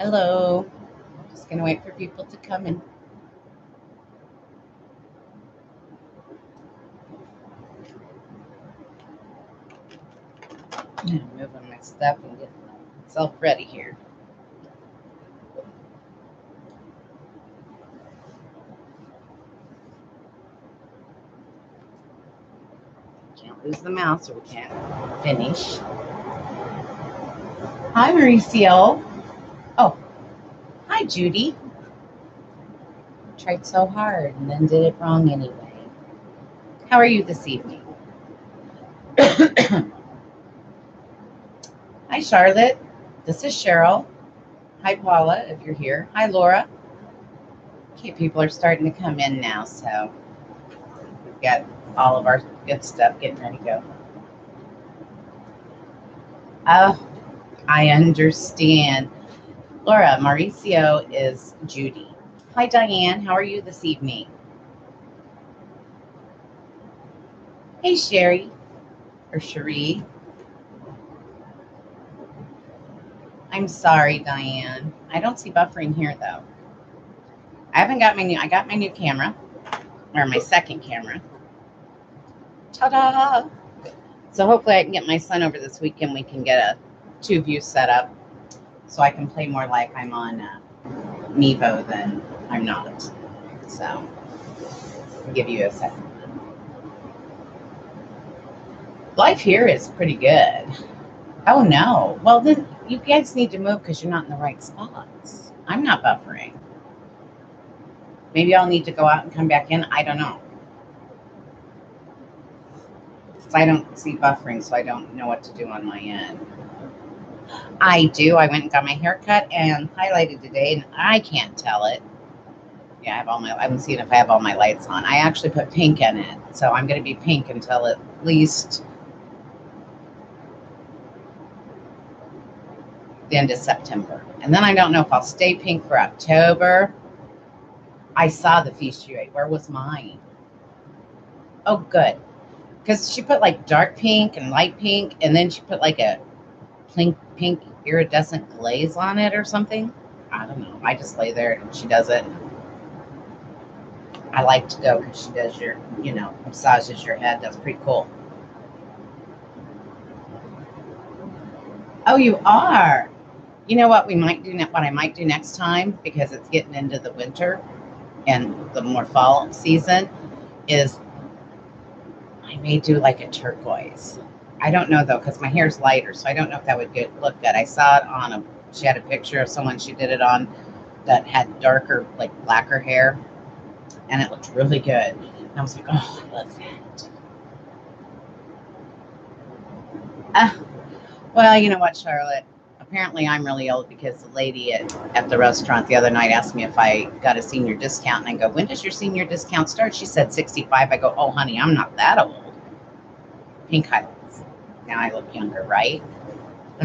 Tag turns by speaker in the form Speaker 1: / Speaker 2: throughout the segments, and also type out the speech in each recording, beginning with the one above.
Speaker 1: Hello. Just gonna wait for people to come in. I'm moving my stuff and getting myself ready here. Can't lose the mouse or we can't finish. Hi, Mauricio. Oh, hi, Judy. Tried so hard and then did it wrong anyway. How are you this evening? Hi, Charlotte. This is Cheryl. Hi, Paula, if you're here. Hi, Laura. Okay, people are starting to come in now, so we've got all of our good stuff getting ready to go. Oh, I understand. Laura, Mauricio is Judy. Hi, Diane. How are you this evening? Hey, Sherry or Cherie. I'm sorry, Diane. I don't see buffering here though. I haven't got I got my new camera, or my second camera. Ta-da! So hopefully I can get my son over this weekend. We can get a 2-view setup so I can play more like I'm on Mevo than I'm not. So I'll give you a second. Life here is pretty good. Oh no. Well then you guys need to move because you're not in the right spots. I'm not buffering. Maybe I'll need to go out and come back in. I don't know. I don't see buffering, so I don't know what to do on my end. I do. I went and got my hair cut and highlighted today, and I can't tell it. Yeah, I have all my. I'm seeing if I have all my lights on. I actually put pink in it, so I'm going to be pink until at least the end of September, and then I don't know if I'll stay pink for October. I saw the feast you ate. Where was mine? Oh, good. Because she put like dark pink and light pink, and then she put like a pink iridescent glaze on it or something. I don't know. I just lay there and she does it. I like to go because she does your, massages your head. That's pretty cool. Oh, you are. You know what we might do? What I might do next time, because it's getting into the winter and the more fall season, is I may do like a turquoise. I don't know though, because my hair's lighter, so I don't know if that would look good. I saw it on she had a picture of someone she did it on that had darker, like blacker hair, and it looked really good. And I was like, oh, I love that. Well, you know what, Charlotte? Apparently I'm really old because the lady at the restaurant the other night asked me if I got a senior discount. And I go, when does your senior discount start? She said 65. I go, oh, honey, I'm not that old. Pink highlights. Now I look younger, right?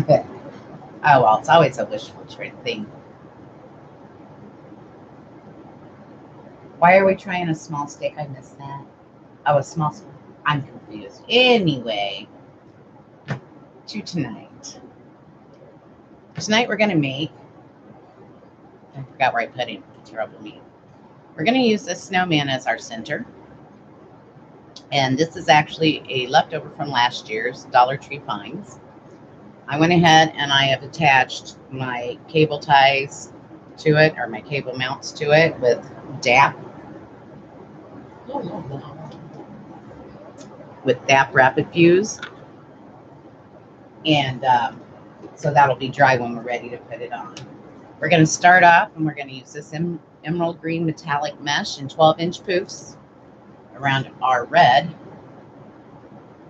Speaker 1: Oh, well, it's always a wishful thing. Why are we trying a small steak? I missed that. Oh, a small steak. I'm confused. Anyway, to tonight. Tonight we're going to make, I forgot where I put it. Terrible me. We're going to use this snowman as our center. And this is actually a leftover from last year's Dollar Tree finds. I went ahead and I have attached my cable ties to it, or my cable mounts to it, with DAP. With DAP Rapid Fuse. And so that'll be dry when we're ready to put it on. We're going to start off and we're going to use this emerald green metallic mesh in 12-inch poofs around our red.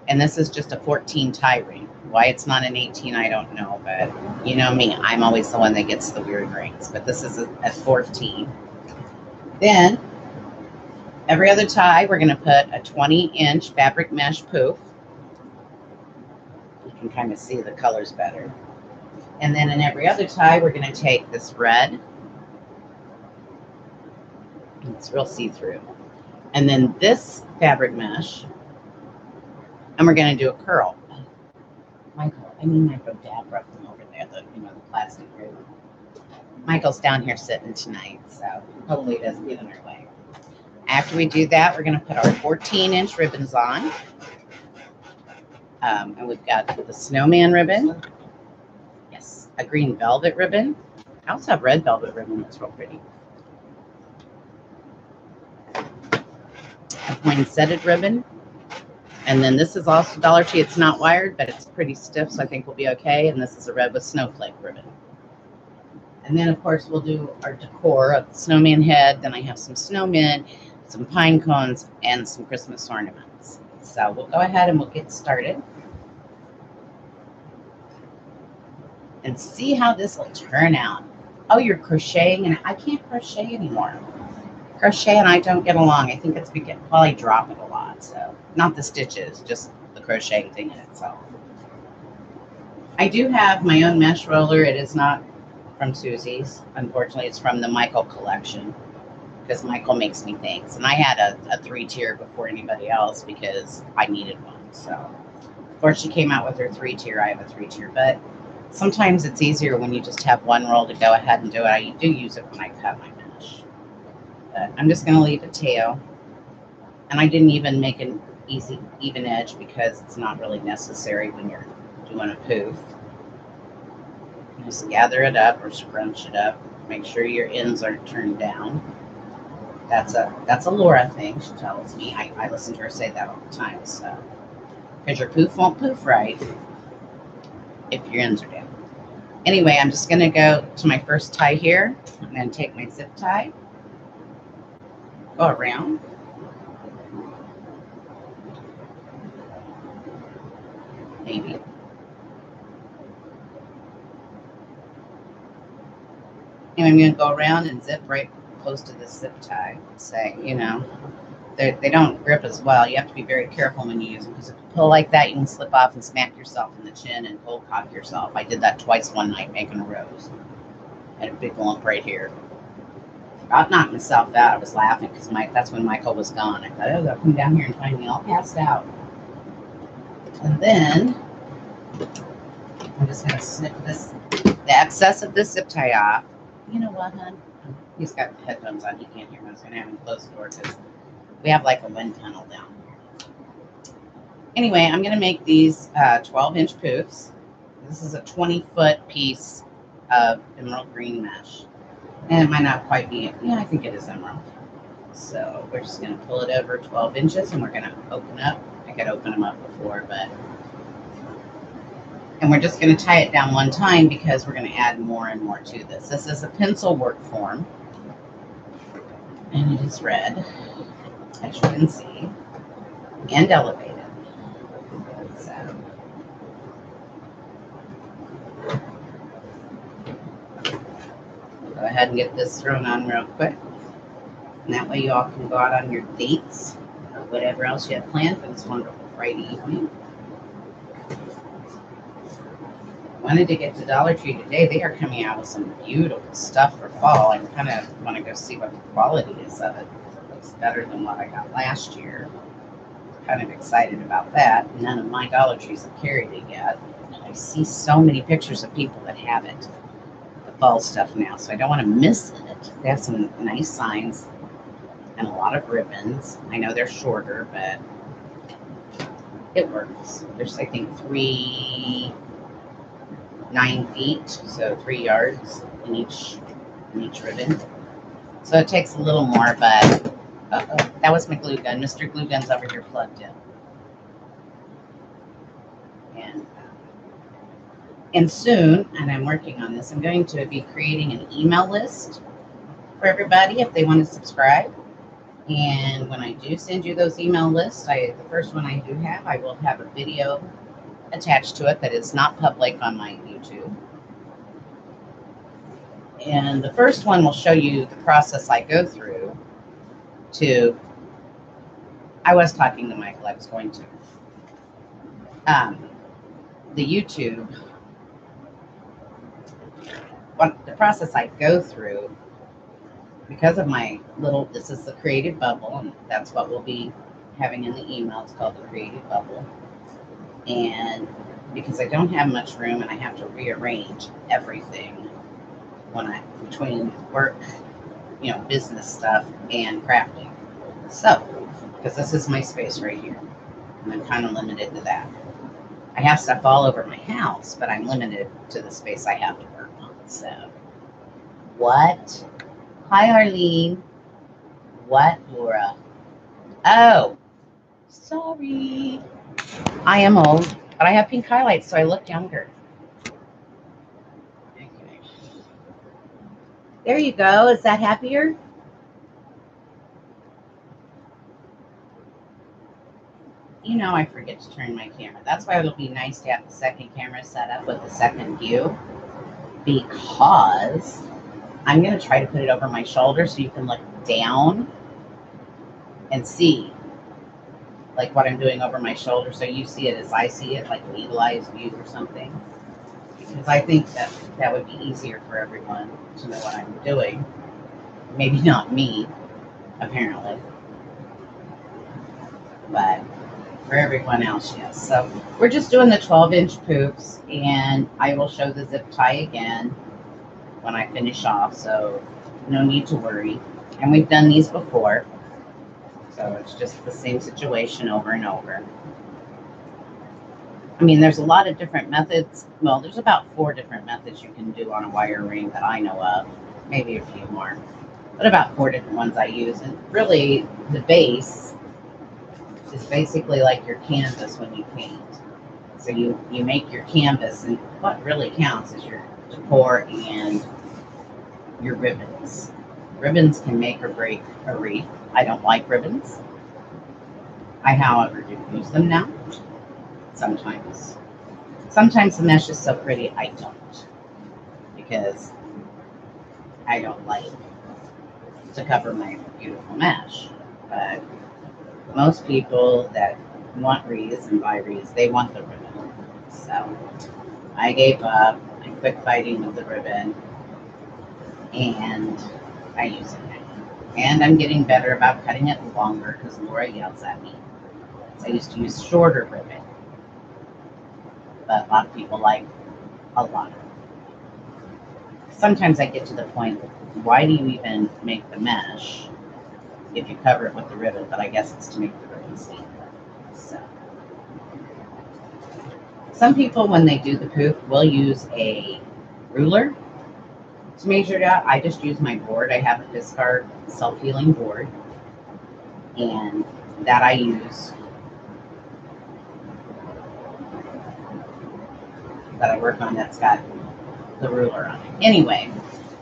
Speaker 1: And this is just a 14 tie ring. Why it's not an 18, I don't know, but you know me, I'm always the one that gets the weird rings. But this is a 14. Then every other tie, we're going to put a 20-inch fabric mesh poof. You can kind of see the colors better. And then in every other tie, we're going to take this red. It's real see-through. And then this fabric mesh. And we're going to do a curl. Michael, I go dab ruffle over there, the plastic group. Michael's down here sitting tonight, so hopefully it doesn't get in our way. After we do that, we're going to put our 14-inch ribbons on. And we've got the snowman ribbon. Yes, a green velvet ribbon. I also have red velvet ribbon that's real pretty. A poinsettia ribbon. And then this is also Dollar Tree. It's not wired, but it's pretty stiff, so I think we'll be okay. And this is a red with snowflake ribbon. And then, of course, we'll do our decor of the snowman head. Then I have some snowmen, some pine cones, and some Christmas ornaments. So we'll go ahead and we'll get started. And see how this will turn out. Oh, you're crocheting, and I can't crochet anymore. Crochet and I don't get along. I think it's because I drop it a lot. So not the stitches, just the crocheting thing in itself. I do have my own mesh roller. It is not from Susie's. Unfortunately, it's from the Michael collection because Michael makes me things. And I had a 3-tier before anybody else because I needed one. So, of course, she came out with her 3-tier. I have a 3-tier, but sometimes it's easier when you just have one roll to go ahead and do it. I do use it when I cut my mesh. But I'm just going to leave a tail. And I didn't even make an easy even edge because it's not really necessary when you're doing a poof. Just gather it up or scrunch it up. Make sure your ends are turned down. That's a Laura thing, she tells me. I listen to her say that all the time. So, because your poof won't poof right if your ends are down. Anyway, I'm just going to go to my first tie here. I'm going to take my zip tie, go around, maybe. And I'm going to go around and zip right close to the zip tie. Say, you know, they don't grip as well. You have to be very careful when you use them because if you pull like that, you can slip off and smack yourself in the chin and cold cock yourself. I did that twice one night making a rose. I had a big lump right here. About knocked myself out. I was laughing because that's when Michael was gone. I thought, oh, they'll come down here and find me all passed out. And then I'm just going to snip the excess of this zip tie off. You know what, hon? He's got headphones on. He can't hear me. I was going to have him close the door because we have like a wind tunnel down here. Anyway, I'm going to make these 12-inch poofs. This is a 20-foot piece of emerald green mesh. And it might not quite be, yeah, I think it is emerald. So we're just going to pull it over 12 inches and we're going to open up. I could open them up before, but. And we're just going to tie it down one time because we're going to add more and more to this. This is a pencil work form. And it is red, as you can see, and elevated. So. Go ahead and get this thrown on real quick. And that way you all can go out on your dates or whatever else you have planned for this wonderful Friday evening. Wanted to get to Dollar Tree today. They are coming out with some beautiful stuff for fall. I kind of want to go see what the quality is of it. It looks better than what I got last year. Kind of excited about that. None of my Dollar Trees have carried it yet. I see so many pictures of people that have it, the fall stuff now, so I don't want to miss it. They have some nice signs and a lot of ribbons. I know they're shorter, but it works. There's, I think, 9 feet, so 3 yards in each ribbon. So it takes a little more, but that was my glue gun. Mr. Glue Gun's over here plugged in. And soon, and I'm working on this, I'm going to be creating an email list for everybody if they want to subscribe. And when I do send you those email lists, the first one I do have, I will have a video attached to it that is not public on my YouTube. And the first one will show you the process I go through to, I was talking to Michael, I was going to, the YouTube, the process I go through because of my little, this is the creative bubble, and that's what we'll be having in the email. It's called the creative bubble. And because I don't have much room and I have to rearrange everything, between work, business stuff and crafting. So, because this is my space right here, and I'm kind of limited to that. I have stuff all over my house, but I'm limited to the space I have to work on. So, what? Hi, Arlene. What, Laura? Oh, sorry. I am old, but I have pink highlights, so I look younger. Okay. There you go. Is that happier? I forget to turn my camera. That's why it'll be nice to have the second camera set up with the second view, because I'm going to try to put it over my shoulder so you can look down and see like what I'm doing over my shoulder, so you see it as I see it, like an eagle-eyed view or something. Because I think that would be easier for everyone to know what I'm doing. Maybe not me, apparently, but for everyone else, yes. So we're just doing the 12-inch poofs, and I will show the zip tie again when I finish off, so no need to worry. And we've done these before, so it's just the same situation over and over. I mean, there's a lot of different methods. Well, there's about 4 different methods you can do on a wire ring that I know of, maybe a few more, but about 4 different ones I use. And really, the base is basically like your canvas when you paint. So you make your canvas, and what really counts is your decor and your ribbons. Ribbons can make or break a wreath. I don't like ribbons. I, however, do use them now. Sometimes the mesh is so pretty, I don't, because I don't like to cover my beautiful mesh. But most people that want wreaths and buy wreaths, they want the ribbon. So I gave up. I quit fighting with the ribbon, and I use it now. And I'm getting better about cutting it longer because Laura yells at me. So I used to use shorter ribbon, but a lot of people like a lot of it. Sometimes I get to the point, why do you even make the mesh if you cover it with the ribbon? But I guess it's to make the ribbon stand. So some people, when they do the poof, will use a ruler to measure it out. I just use my board. I have a discard self-healing board, and that I use, that I work on, that's got the ruler on it. Anyway,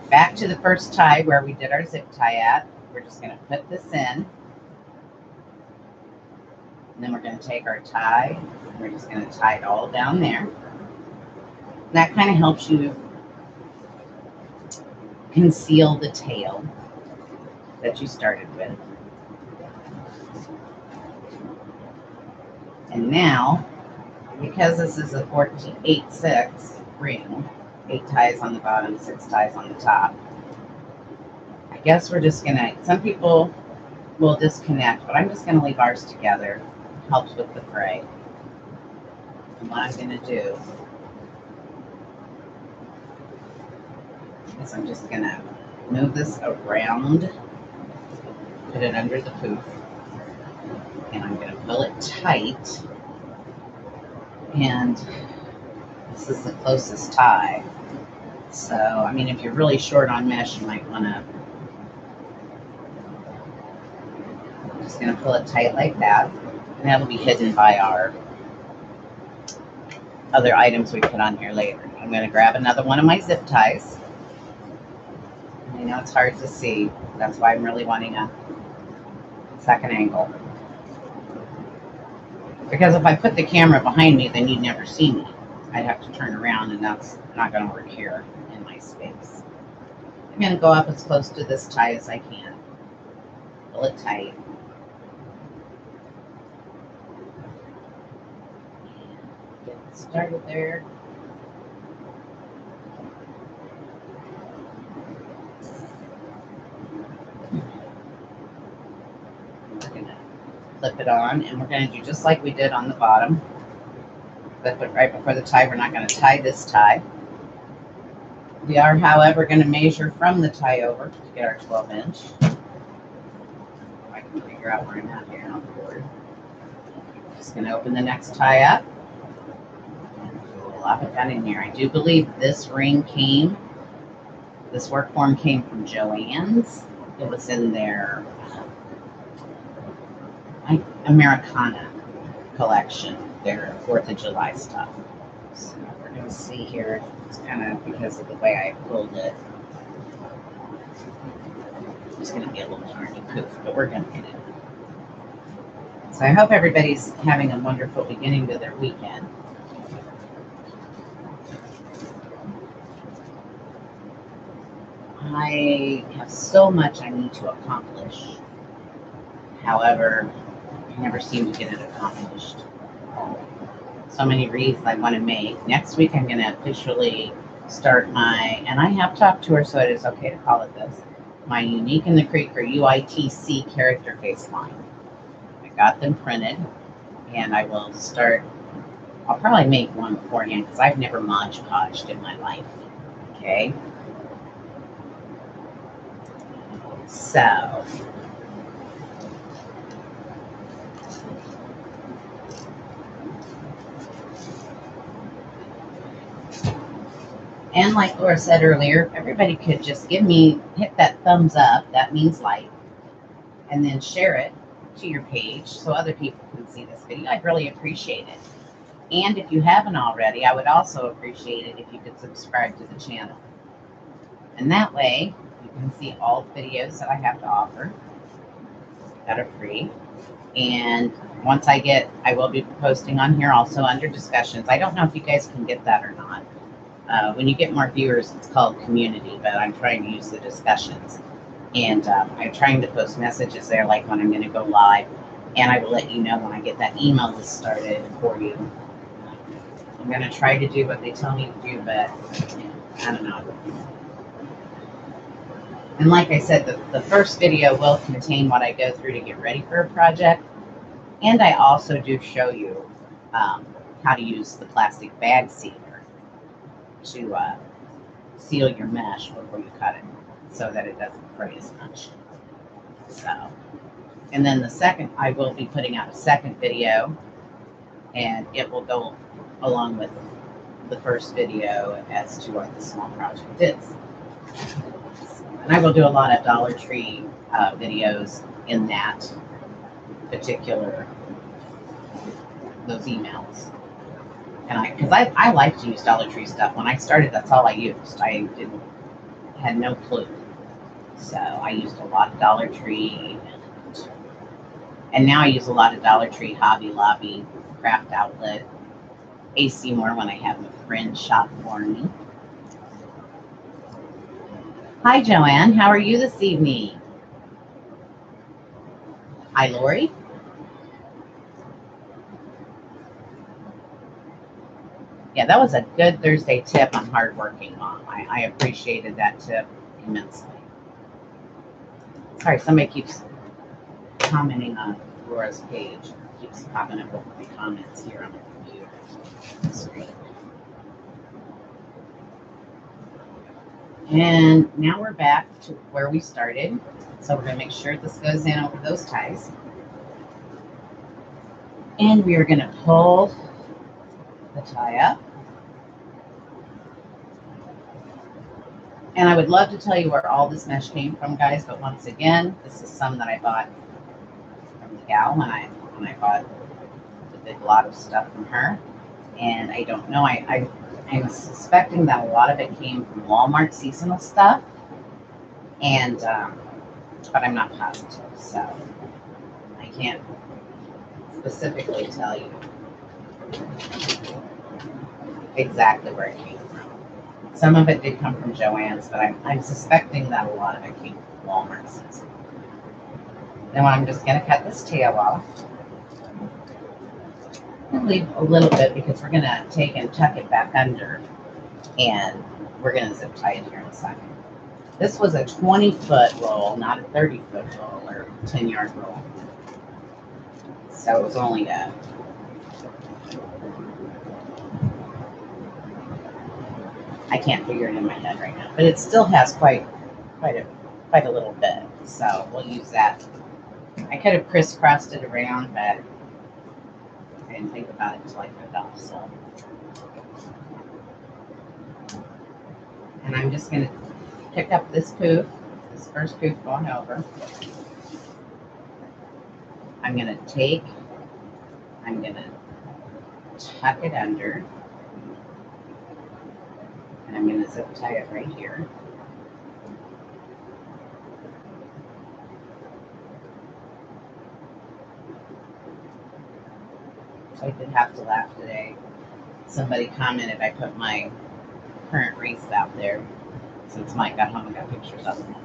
Speaker 1: back to the first tie where we did our zip tie at. We're just going to put this in, and then we're going to take our tie, and we're just going to tie it all down there. And that kind of helps you conceal the tail that you started with. And now, because this is a 8/6 ring, 8 ties on the bottom, 6 ties on the top, I guess we're just gonna, some people will disconnect, but I'm just gonna leave ours together. Helps with the fray. And what I'm gonna do is I'm just gonna move this around, put it under the poof, and I'm gonna pull it tight. And this is the closest tie. So, I mean, if you're really short on mesh, you might wanna, I'm just gonna pull it tight like that. And that'll be hidden by our other items we put on here later. I'm gonna grab another one of my zip ties. I know it's hard to see. That's why I'm really wanting a second angle. Because if I put the camera behind me, then you'd never see me. I'd have to turn around, and that's not going to work here in my space. I'm going to go up as close to this tie as I can. Pull it tight. Get it started there. We're going to flip it on, and we're going to do just like we did on the bottom. Flip it right before the tie. We're not going to tie this tie. We are, however, going to measure from the tie over to get our 12-inch. I can figure out where I'm at here on the board. Just going to open the next tie up. We'll lop it down in here. I do believe this work form came from Joann's. It was in their Americana collection, their 4th of July stuff. So we're going to see here. It's kind of because of the way I pulled it. It's going to be a little tarny poof, but we're going to get it. So I hope everybody's having a wonderful beginning to their weekend. I have so much I need to accomplish. However, I never seem to get it accomplished. So many wreaths I want to make. Next week I'm going to officially start and I have talked to her, so it is okay to call it this, my Unique in the Creek, or UITC character face line. I got them printed, and I will start. I'll probably make one beforehand because I've never Mod Podged in my life. Okay. So. And like Laura said earlier, if everybody could just hit that thumbs up, that means like, and then share it to your page so other people can see this video. I'd really appreciate it. And if you haven't already, I would also appreciate it if you could subscribe to the channel. And that way, you can see all the videos that I have to offer that are free. And once I will be posting on here also under discussions. I don't know if you guys can get that or not. When you get more viewers, it's called community, but I'm trying to use the discussions. And I'm trying to post messages there, like when I'm going to go live. And I will let you know when I get that email list started for you. I'm going to try to do what they tell me to do, but I don't know. And like I said, the first video will contain what I go through to get ready for a project. And I also do show you how to use the plastic bag sealer to seal your mesh before you cut it so that it doesn't fray as much. So, and then I will be putting out a second video, and it will go along with the first video as to what the small project is. And I will do a lot of Dollar Tree videos in that particular, those emails. And because I like to use Dollar Tree stuff. When I started, that's all I used. I had no clue. So I used a lot of Dollar Tree, and now I use a lot of Dollar Tree, Hobby Lobby, Craft Outlet, AC Moore when I have a friend shop for me. Hi, Joanne. How are you this evening? Hi, Lori. Yeah, that was a good Thursday tip on hardworking mom. I appreciated that tip immensely. Sorry, somebody keeps commenting on Laura's page. It keeps popping up with my comments here on the computer screen. And now we're back to where we started. So we're going to make sure this goes in over those ties. And we are going to pull the tie up. And I would love to tell you where all this mesh came from, guys, but once again, this is some that I bought from the gal when I bought the big lot of stuff from her. And I don't know, I'm suspecting that a lot of it came from Walmart seasonal stuff, and but I'm not positive, so I can't specifically tell you exactly where it came from. Some of it did come from Joann's, but I'm suspecting that a lot of it came from Walmart season. Then I'm just going to cut this tail off. And leave a little bit because we're going to take and tuck it back under, and we're going to zip tie it here in a second. This was a 20-foot roll, not a 30-foot roll or 10-yard roll. So it was only a I can't figure it in my head right now, but it still has quite a little bit. So we'll use that. I could have crisscrossed it around, but I didn't think about it until I put it off. So, and I'm just going to pick up this poof, this first poof going over. I'm going to tuck it under, and I'm going to zip tie it right here. So I did have to laugh today. Somebody commented I put my current wreaths out there since Mike got home and got pictures of them.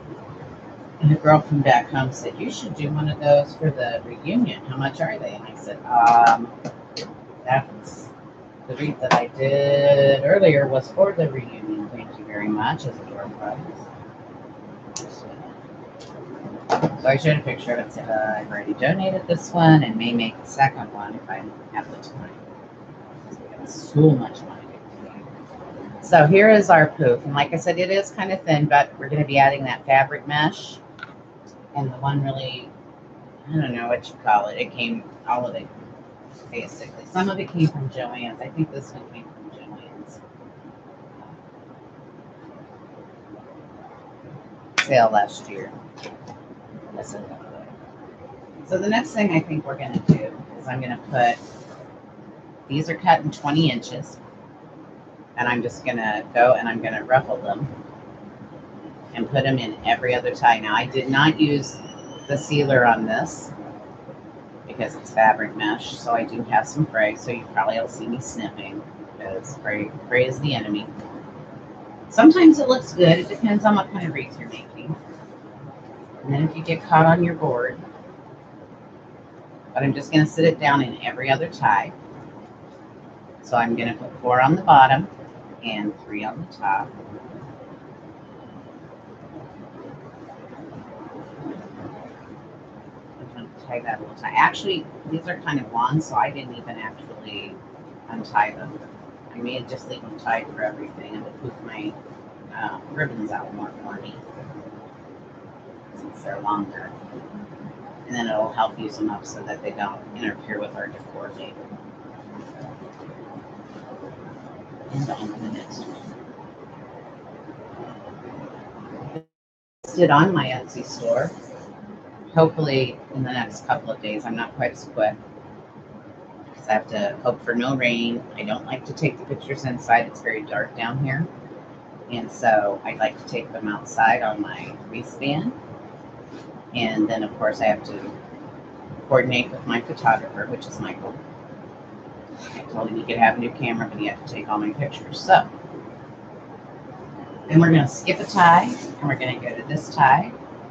Speaker 1: And a girl from back home said, you should do one of those for the reunion. How much are they? And I said, that's the wreath that I did earlier was for the reunion. Thank you very much as a door prize. So I showed a picture of it and said, I've already donated this one and may make the second one if I have the time. Because we got so much money. So here is our poof. And like I said, it is kind of thin, but we're going to be adding that fabric mesh. And the one really, I don't know what you call it. It came, all of it, basically. Some of it came from Joann's. I think this one came from Joann's sale last year. So the next thing I think we're going to do is I'm going to put, these are cut in 20 inches. And I'm just going to go and I'm going to ruffle them and put them in every other tie. Now I did not use the sealer on this because it's fabric mesh, so I do have some fray, so you probably will see me snipping because fray is the enemy. Sometimes it looks good. It depends on what kind of wreath you're making. And then if you get caught on your board, but I'm just going to sit it down in every other tie. So I'm going to put 4 on the bottom and 3 on the top. Tie that little tie. Actually, these are kind of long, so I didn't even actually untie them. I may just leave them tied for everything and to poof my ribbons out more for me since they're longer. And then it'll help use them up so that they don't interfere with our decor later. And on to the next one. Listed on my Etsy store. Hopefully in the next couple of days. I'm not quite as quick because I have to hope for no rain. I don't like to take the pictures inside. It's very dark down here. And so I like to take them outside on my wreath stand. And then of course I have to coordinate with my photographer, which is Michael. I told him he could have a new camera, but he had to take all my pictures. So then we're going to skip a tie and we're going to go to this tie.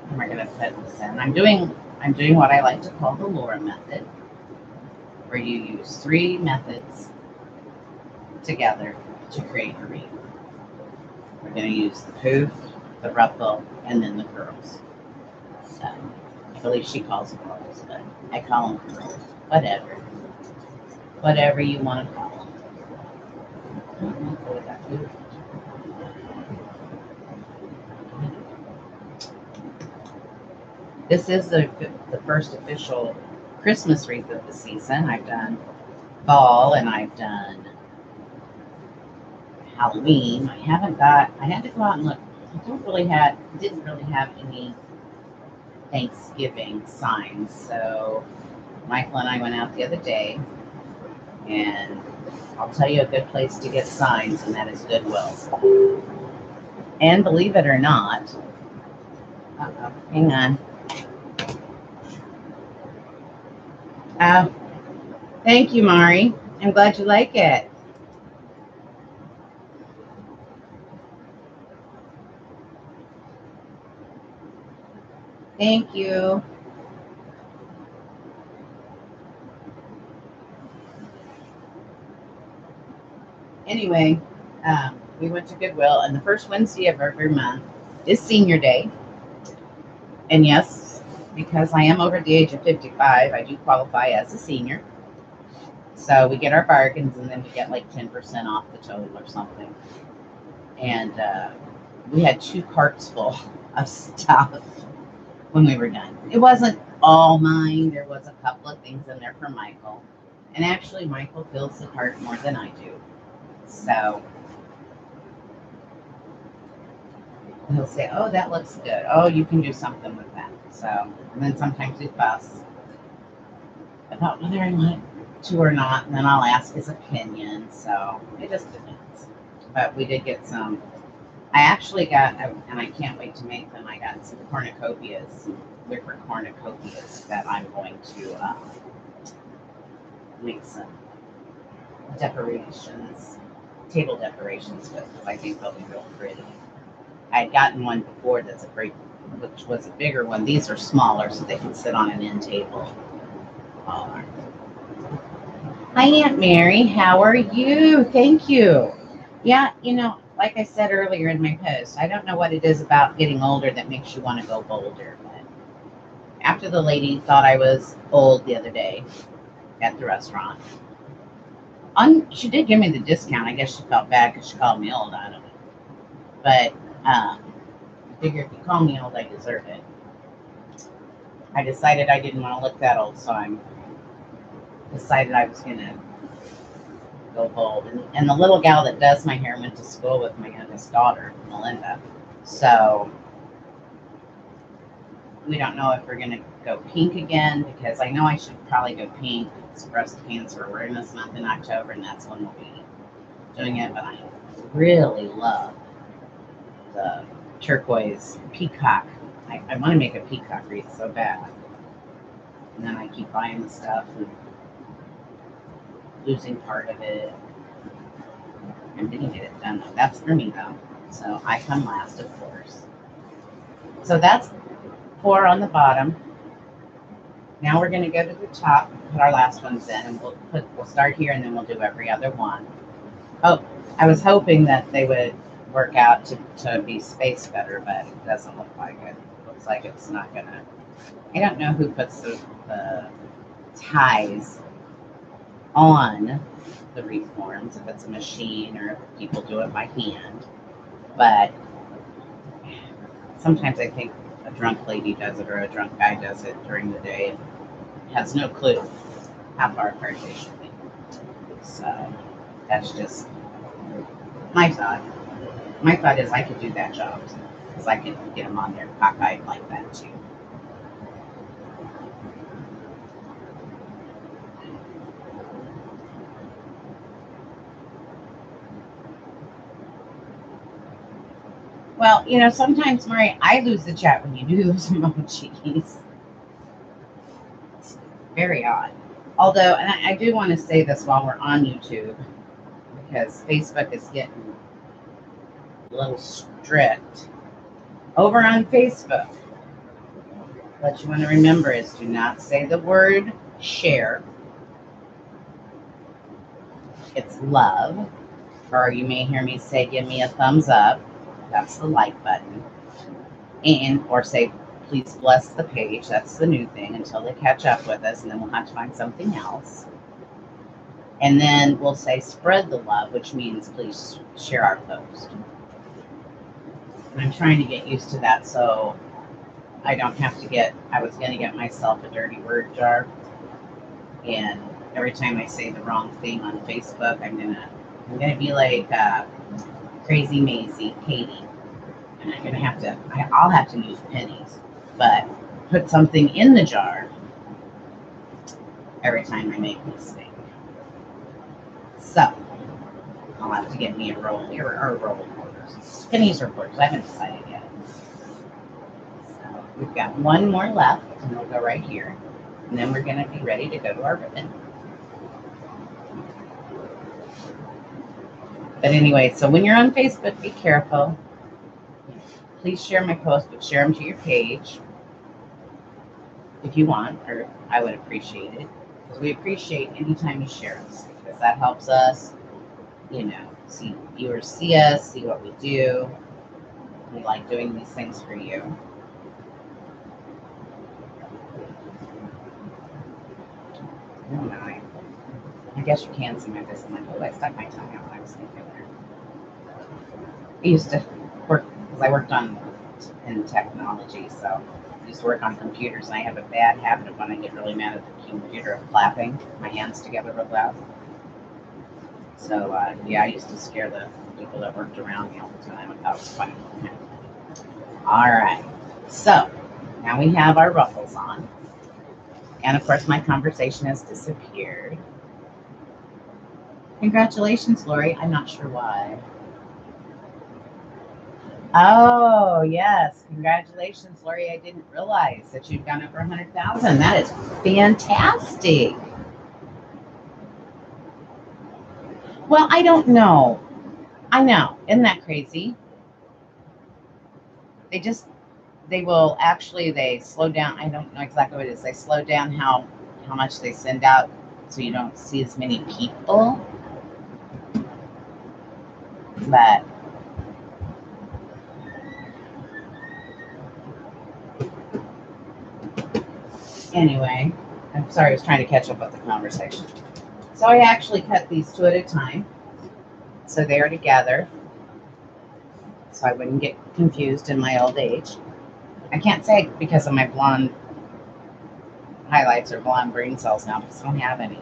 Speaker 1: And we're going to put this in. I'm doing what I like to call the Laura method, where you use 3 methods together to create a wreath. We're going to use the poof, the ruffle, and then the curls. So I believe she calls them curls, but I call them curls. Whatever you want to call them. Go with that poof. This is the first official Christmas wreath of the season. I've done fall and I've done Halloween. I had to go out and look. I didn't really have any Thanksgiving signs. So Michael and I went out the other day, and I'll tell you a good place to get signs, and that is Goodwill. And believe it or not, hang on. Thank you, Mari. I'm glad you like it. Thank you. Anyway, we went to Goodwill, and the first Wednesday of every month is Senior Day. And yes, because I am over the age of 55, I do qualify as a senior. So we get our bargains, and then we get like 10% off the total or something. And we had 2 carts full of stuff when we were done. It wasn't all mine. There was a couple of things in there for Michael. And actually, Michael fills the cart more than I do. So he'll say, oh, that looks good. Oh, you can do something with that. So, and then sometimes we fuss about whether I want to or not. And then I'll ask his opinion. So it just depends. But we did get some. I actually got, and I can't wait to make them. I got some cornucopias, wicker cornucopias that I'm going to make some decorations, table decorations with, because I think they'll be real pretty. I had gotten one before that's a great, which was a bigger one. These are smaller, so they can sit on an end table. Oh. Hi, Aunt Mary. How are you? Thank you. Yeah, you know, like I said earlier in my post, I don't know what it is about getting older that makes you want to go bolder. But after the lady thought I was old the other day at the restaurant, she did give me the discount. I guess she felt bad because she called me old. I don't know. But I figure if you call me old, I deserve it. I decided I didn't want to look that old, so I decided I was going to go bold. And the little gal that does my hair went to school with my youngest daughter, Melinda. So we don't know if we're going to go pink again, because I know I should probably go pink. It's Breast Cancer Awareness Month in October, and that's when we'll be doing it. But I really love the turquoise peacock. I want to make a peacock wreath so bad. And then I keep buying the stuff and losing part of it. I'm gonna get it done though. That's for me though. So I come last, of course. So that's 4 on the bottom. Now we're gonna go to the top, put our last ones in, and we'll start here, and then we'll do every other one. Oh, I was hoping that they would work out to be spaced better, but it doesn't look like it. It looks like it's not gonna. I don't know who puts the ties on the wreath forms, if it's a machine or if people do it by hand. But sometimes I think a drunk lady does it or a drunk guy does it during the day and has no clue how far apart they should be. So that's just my thought. My thought is I could do that job because I could get them on there cockeyed like that too. Well, you know, sometimes, Murray, I lose the chat when you do those emojis. It's very odd. Although, and I do want to say this while we're on YouTube, because Facebook is getting a little strict. Over on Facebook, what you want to remember is do not say the word share. It's love. Or you may hear me say, give me a thumbs up. That's the like button. And, or say, please bless the page. That's the new thing until they catch up with us, and then we'll have to find something else. And then we'll say spread the love, which means please share our post. And I'm trying to get used to that so I don't have to get, I was going to get myself a dirty word jar. And every time I say the wrong thing on Facebook, I'm gonna be like Crazy Maisie, Katie. And I'm gonna have to, I'll have to use pennies, but put something in the jar every time I make a mistake. So I'll have to get me a roll here or roll of quarters. Pennies or quarters, I haven't decided yet. So we've got one more left, and we'll go right here. And then we're gonna be ready to go to our ribbon. But anyway, so when you're on Facebook, be careful. Please share my post, but share them to your page if you want, or I would appreciate it. Because we appreciate anytime you share us, because that helps us, you know, see viewers see us, see what we do. We like doing these things for you. I guess you can see my face. I'm like, oh, I stuck my tongue out when I was thinking there. I used to work, because I worked in technology, so I used to work on computers, and I have a bad habit of when I get really mad at the computer of clapping my hands together real loud. So, yeah, I used to scare the people that worked around me all the time. I thought it was funny. All right. So, now we have our ruffles on. And, of course, my conversation has disappeared. Congratulations, Lori. I'm not sure why. Oh, yes. Congratulations, Lori. I didn't realize that you've gone over 100,000. That is fantastic. Well, I don't know. I know. Isn't that crazy? They will actually, they slow down. I don't know exactly what it is. They slow down how much they send out so you don't see as many people. But anyway, I'm sorry, I was trying to catch up with the conversation. So I actually cut these 2 at a time. So they're together. So I wouldn't get confused in my old age. I can't say because of my blonde highlights or blonde brain cells now because I don't have any.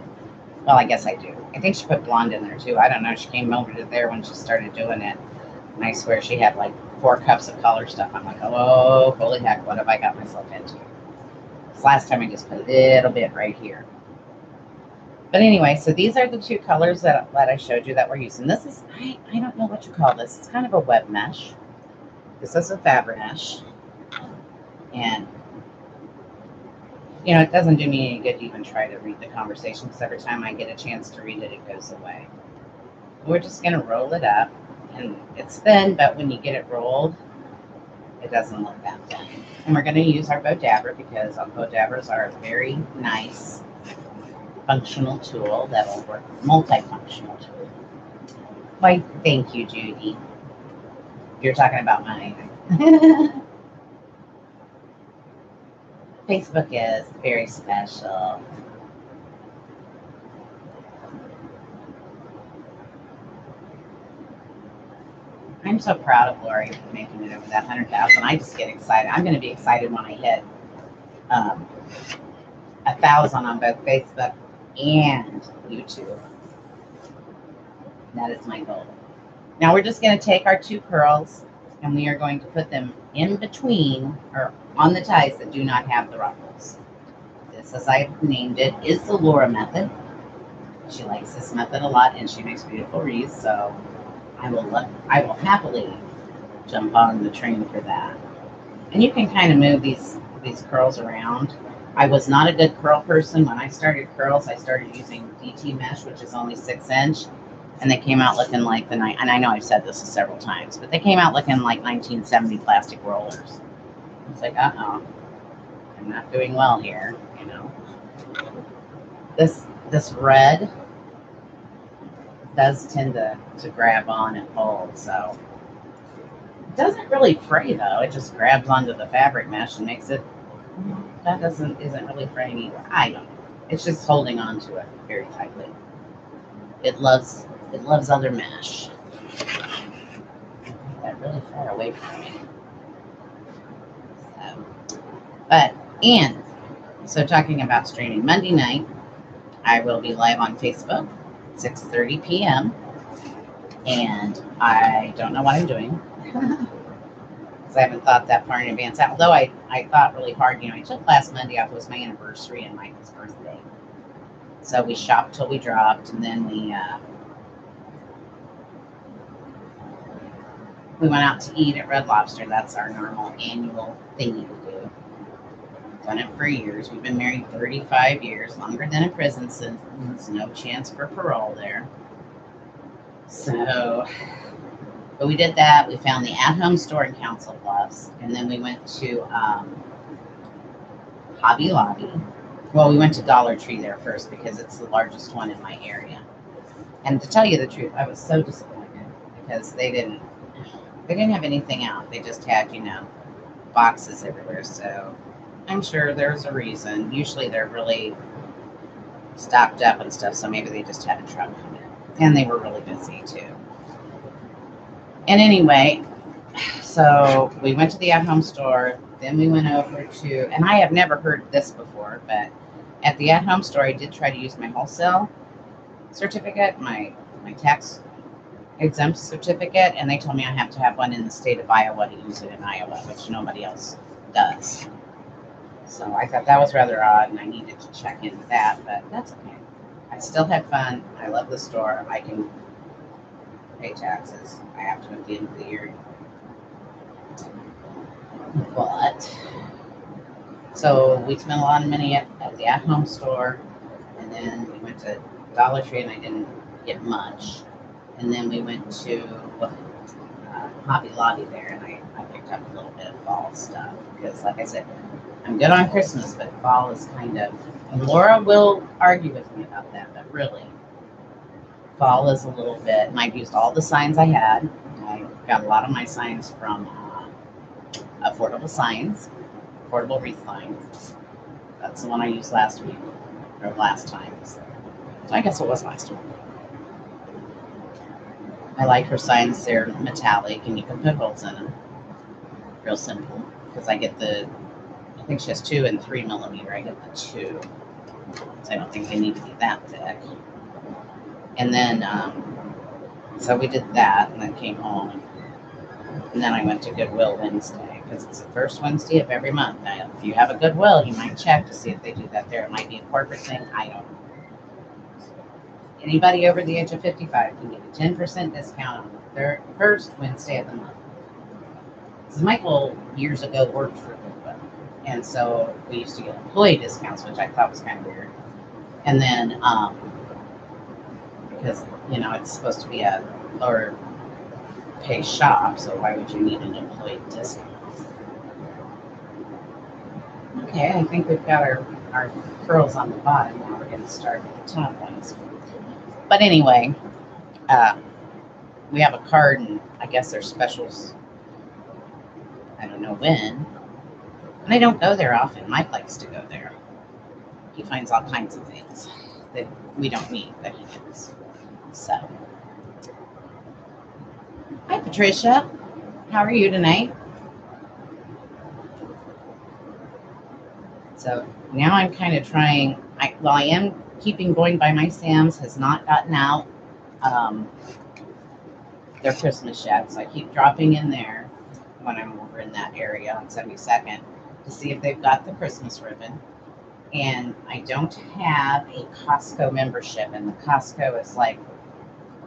Speaker 1: Well, I guess I do. I think she put blonde in there too. I don't know. She came over to there when she started doing it. And I swear she had like 4 cups of color stuff. I'm like, oh, holy heck, what have I got myself into? This last time I just put a little bit right here. But anyway, so these are the 2 colors that I showed you that we're using. This is, I don't know what you call this. It's kind of a web mesh. This is a fabric mesh. And, it doesn't do me any good to even try to read the conversation because every time I get a chance to read it, it goes away. We're just going to roll it up. And it's thin, but when you get it rolled, it doesn't look that thin. And we're going to use our bow dabber because bow dabbers are a very nice functional tool that'll work, multifunctional tool. Why, thank you, Judy. You're talking about mine. Facebook is very special. I'm so proud of Lori for making it over that 100,000. I just get excited. I'm going to be excited when I hit 1,000 on both Facebook and YouTube. That is my goal. Now we're just going to take our 2 pearls and we are going to put them in between or on the ties that do not have the ruffles. This, as I've named it, is the Laura method. She likes this method a lot and she makes beautiful wreaths, so I will happily jump on the train for that. And you can kind of move these curls around. I was not a good curl person. When I started curls, I started using DT mesh, which is only 6-inch. And they came out looking like and I know I've said this several times, but they came out looking like 1970 plastic rollers. It's like, I'm not doing well here, This red does tend to grab on and hold, so it doesn't really fray though. It just grabs onto the fabric mesh and makes it, that isn't really fraying either. I don't know. It's just holding on to it very tightly. It loves other mesh. That really far away from me. So talking about streaming, Monday night, I will be live on Facebook, 6:30 p.m. And I don't know what I'm doing because I haven't thought that far in advance. Although I thought really hard. I took last Monday off. It was my anniversary and Michael's birthday. So we shopped till we dropped, and then we went out to eat at Red Lobster. That's our normal annual thing we do. Done it for years. We've been married 35 years, longer than a prison sentence. No chance for parole there. So, but we did that. We found the at-home store in Council Bluffs, and then we went to Hobby Lobby. Well, we went to Dollar Tree there first because it's the largest one in my area. And to tell you the truth, I was so disappointed because they didn't have anything out. They just had, boxes everywhere. So I'm sure there's a reason. Usually they're really stocked up and stuff, so maybe they just had a truck come in. And they were really busy too. And anyway, so we went to the at-home store. Then we went over to, and I have never heard this before, but at the at-home store, I did try to use my wholesale certificate, my tax exempt certificate, and they told me I have to have one in the state of Iowa to use it in Iowa, which nobody else does. So I thought that was rather odd, and I needed to check into that, but that's okay. I still had fun. I love the store. I can pay taxes. I have to at the end of the year. But so we spent a lot of money at the at-home store, and then we went to Dollar Tree, and I didn't get much. And then we went to Hobby Lobby there, and I picked up a little bit of fall stuff because, like I said, I'm good on Christmas, but fall is kind of. And Laura will argue with me about that, but really, fall is a little bit. And I've used all the signs I had. I got a lot of my signs from Affordable Signs, Affordable Wreath line. That's the one I used last week, or last time. So I guess it was last week. I like her signs. They're metallic, and you can put holes in them. Real simple. Because I get I think she has 2 and 3 millimeter. I get the 2. So I don't think they need to be that thick. And then, so we did that, and then came home. And then I went to Goodwill Wednesday, because it's the first Wednesday of every month. Now, if you have a Goodwill, you might check to see if they do that there. It might be a corporate thing. I don't know. Anybody over the age of 55 can get a 10% discount on the first Wednesday of the month. So Michael years ago worked for Goodwill, and so we used to get employee discounts, which I thought was kind of weird. And then, because it's supposed to be a lower pay shop, so why would you need an employee discount? Okay, I think we've got our curls on the bottom. Now we're going to start with the top ones. But anyway, we have a card, and I guess there's specials. I don't know when. And I don't go there often. Mike likes to go there. He finds all kinds of things that we don't need that he gets. So, hi Patricia. How are you tonight? So now I'm kind of trying. I am keeping going by my Sam's. Has not gotten out their Christmas sheds. I keep dropping in there when I'm over in that area on 72nd to see if they've got the Christmas ribbon. And I don't have a Costco membership, and the Costco is like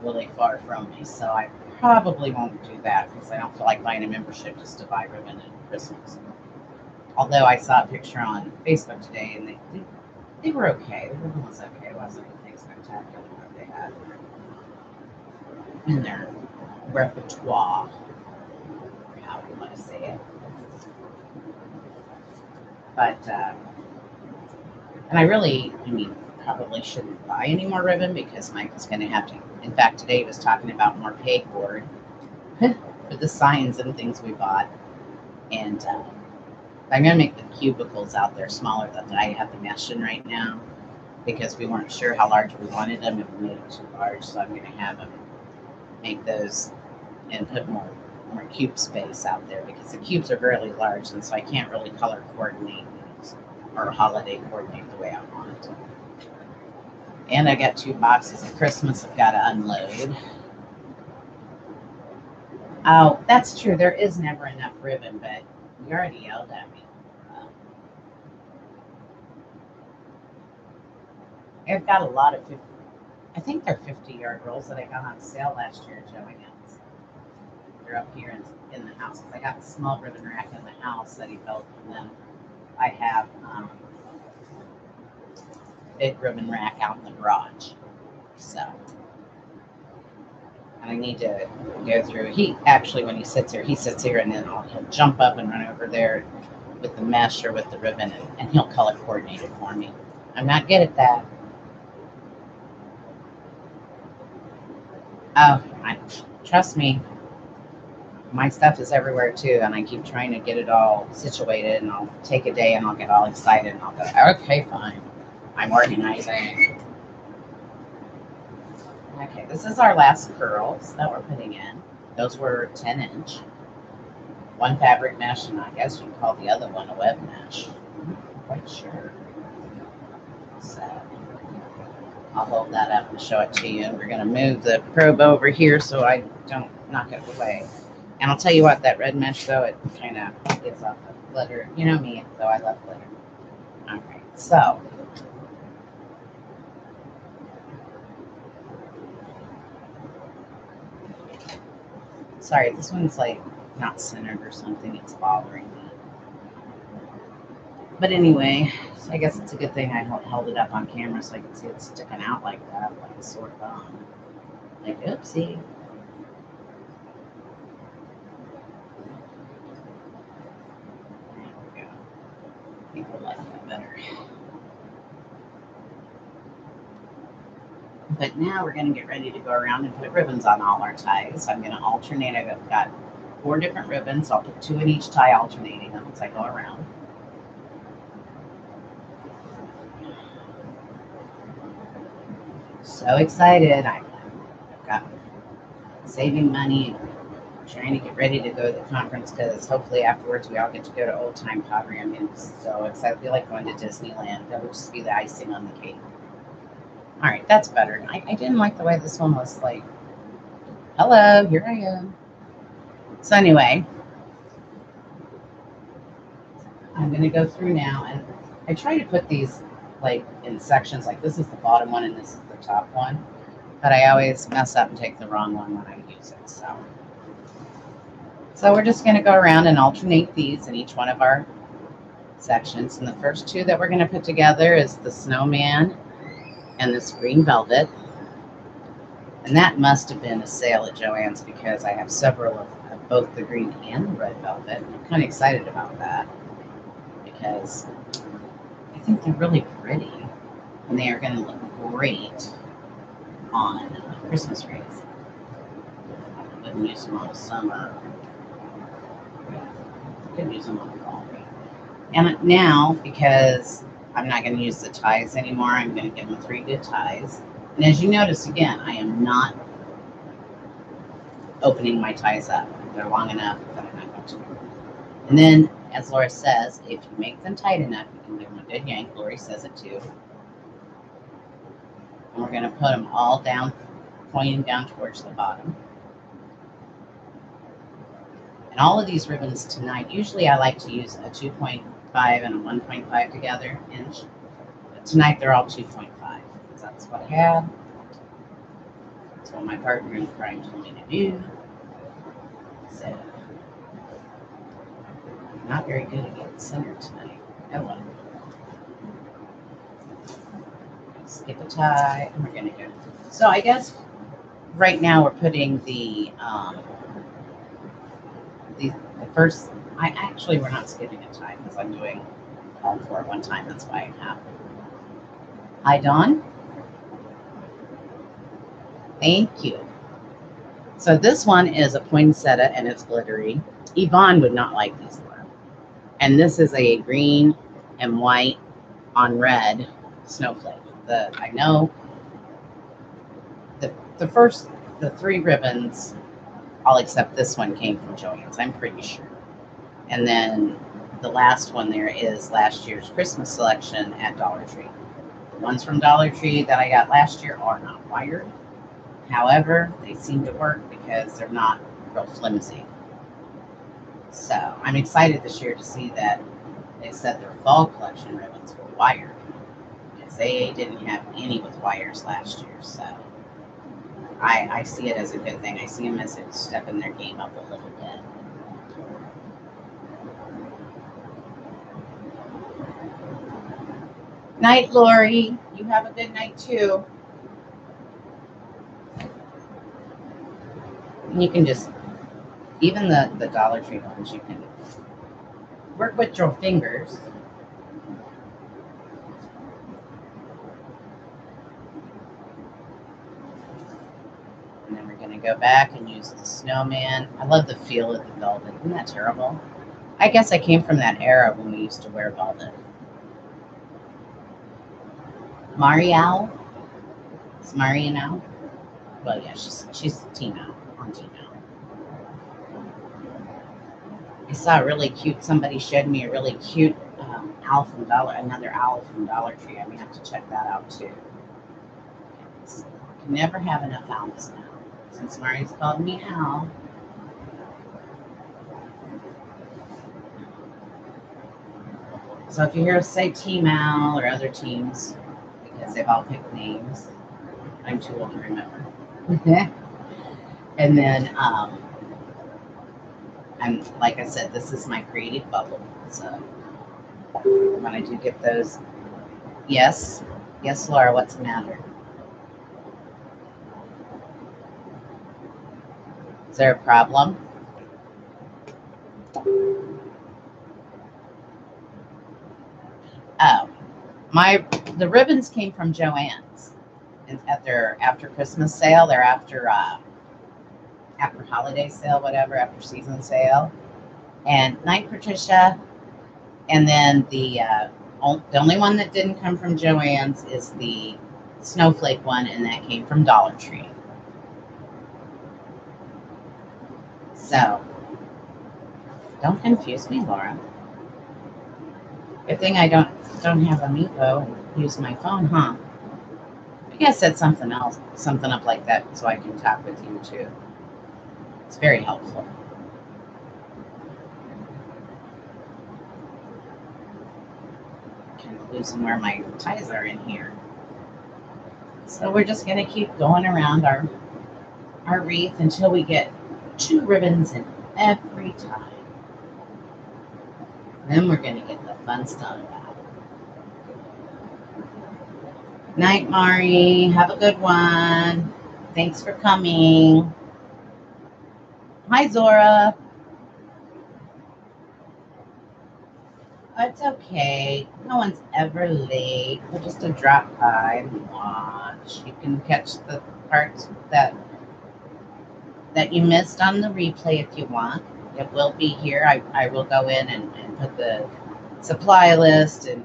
Speaker 1: really far from me, so I probably won't do that because I don't feel like buying a membership just to buy ribbon at Christmas. Although I saw a picture on Facebook today, and they were okay. The ribbon was okay. It wasn't anything spectacular what they had in their repertoire, or how you want to say it. But and I really, probably shouldn't buy any more ribbon because Mike is going to have to. In fact, today he was talking about more pegboard for the signs and things we bought. And I'm going to make the cubicles out there smaller than I have the mesh in right now because we weren't sure how large we wanted them if we made them too large. So I'm going to have them make those and put more cube space out there because the cubes are really large, and so I can't really color coordinate or holiday coordinate the way I want it. And I got 2 boxes of Christmas I've got to unload. Oh, that's true. There is never enough ribbon, but you already yelled at me. I've got a lot of 50, I think they're 50-yard rolls that I got on sale last year at Joann's. They're up here in the house. I got a small ribbon rack in the house that he built, and then I have big ribbon rack out in the garage. So, and I need to go through. He actually, when he sits here, and then he'll jump up and run over there with the mesh or with the ribbon, and he'll color coordinate it for me. I'm not good at that. Oh, trust me, my stuff is everywhere too, and I keep trying to get it all situated, and I'll take a day and I'll get all excited and I'll go, okay, fine, I'm organizing. Okay, this is our last curls that we're putting in. Those were 10-inch. One fabric mesh, and I guess you can call the other one a web mesh. I'm not quite sure. So I'll hold that up and show it to you. And we're going to move the probe over here so I don't knock it away. And I'll tell you what, that red mesh, though, it kind of gives off the glitter. You know me, though, I love glitter. All right, so sorry, this one's like not centered or something. It's bothering me. But anyway, so I guess it's a good thing I held it up on camera so I could see it sticking out like that, like a sore thumb. Like, oopsie. There we go. I think we'll like that better. But now we're going to get ready to go around and put ribbons on all our ties. I'm going to alternate. I've got 4 different ribbons. I'll put 2 in each tie, alternating them as I go around. So excited. I've got saving money, trying to get ready to go to the conference because hopefully afterwards we all get to go to Old Time Pottery. I'm so excited. I feel like going to Disneyland. That would just be the icing on the cake. All right, that's better. I didn't like the way this one was like, hello, here I am. So anyway, I'm going to go through now, and I try to put these like in sections, like this is the bottom one and this is the top one, but I always mess up and take the wrong one when I use it. So we're just going to go around and alternate these in each one of our sections. And the first 2 that we're going to put together is the snowman and this green velvet. And that must have been a sale at Joann's because I have several of both the green and the red velvet. I'm kind of excited about that because I think they're really pretty and they are going to look great on Christmas wreaths. I wouldn't use them on the summer. I could use them on the fall wreath. And now, because I'm not going to use the ties anymore, I'm going to give them 3 good ties. And as you notice, again, I am not opening my ties up. They're long enough that I'm not going to. And then, as Laura says, if you make them tight enough, you can give them a good yank. Lori says it too. And we're going to put them all down, pointing down towards the bottom. And all of these ribbons tonight, usually I like to use a 2.5 and a 1.5 together inch. But tonight they're all 2.5 because that's what I had. That's what my partner in crime told me to do. So, I'm not very good at getting centered tonight. Oh well. Skip a tie, and we're going to go. So I guess right now we're putting the first. We're not skipping a tie because I'm doing all 4 at one time. That's why I have. Hi, Dawn. Thank you. So this one is a poinsettia and it's glittery. Yvonne would not like these, Laura. And this is a green and white on red snowflake. I know the 3 ribbons, all except this one came from Joann's, I'm pretty sure. And then the last one there is last year's Christmas selection at Dollar Tree. The ones from Dollar Tree that I got last year are not wired. However, they seem to work because they're not real flimsy. So I'm excited this year to see that they said their fall collection ribbons were wired. Because they didn't have any with wires last year. So I see it as a good thing. I see them as a step in their game up a little bit. Night, Lori. You have a good night too. And you can just, even the Dollar Tree ones, you can work with your fingers. And then we're going to go back and use the snowman. I love the feel of the velvet. Isn't that terrible? I guess I came from that era when we used to wear velvet. Marielle? Is Marielle? Well, yeah, she's Team Out on Team Out. I saw a really cute, somebody showed me a really cute owl from another owl from Dollar Tree. I may have to check that out too. So, can never have enough owls now. Since Mari's called me Owl. So if you hear us say Team Owl or other teams, because they've all picked names, I'm too old to remember. And then, I'm like I said, this is my creative bubble. So when I do get those, yes, Laura, what's the matter? Is there a problem? Oh, the ribbons came from Joann's at their after Christmas sale. They're after holiday sale, whatever, after season sale. And Night Patricia, and then the only one that didn't come from Joann's is the snowflake one, and that came from Dollar Tree. So don't confuse me, Laura. Good thing I don't have Amiibo and use my phone, huh? I guess set something else, something up like that, so I can talk with you too. It's very helpful. Kind of losing where my ties are in here. So we're just gonna keep going around our wreath until we get 2 ribbons in every tie. Then we're gonna get the fun stuff out. Night, Mari. Have a good one. Thanks for coming. Hi, Zora. It's okay. No one's ever late. We're just a drop by and watch. You can catch the parts that you missed on the replay if you want. It will be here. I will go in and put the supply list and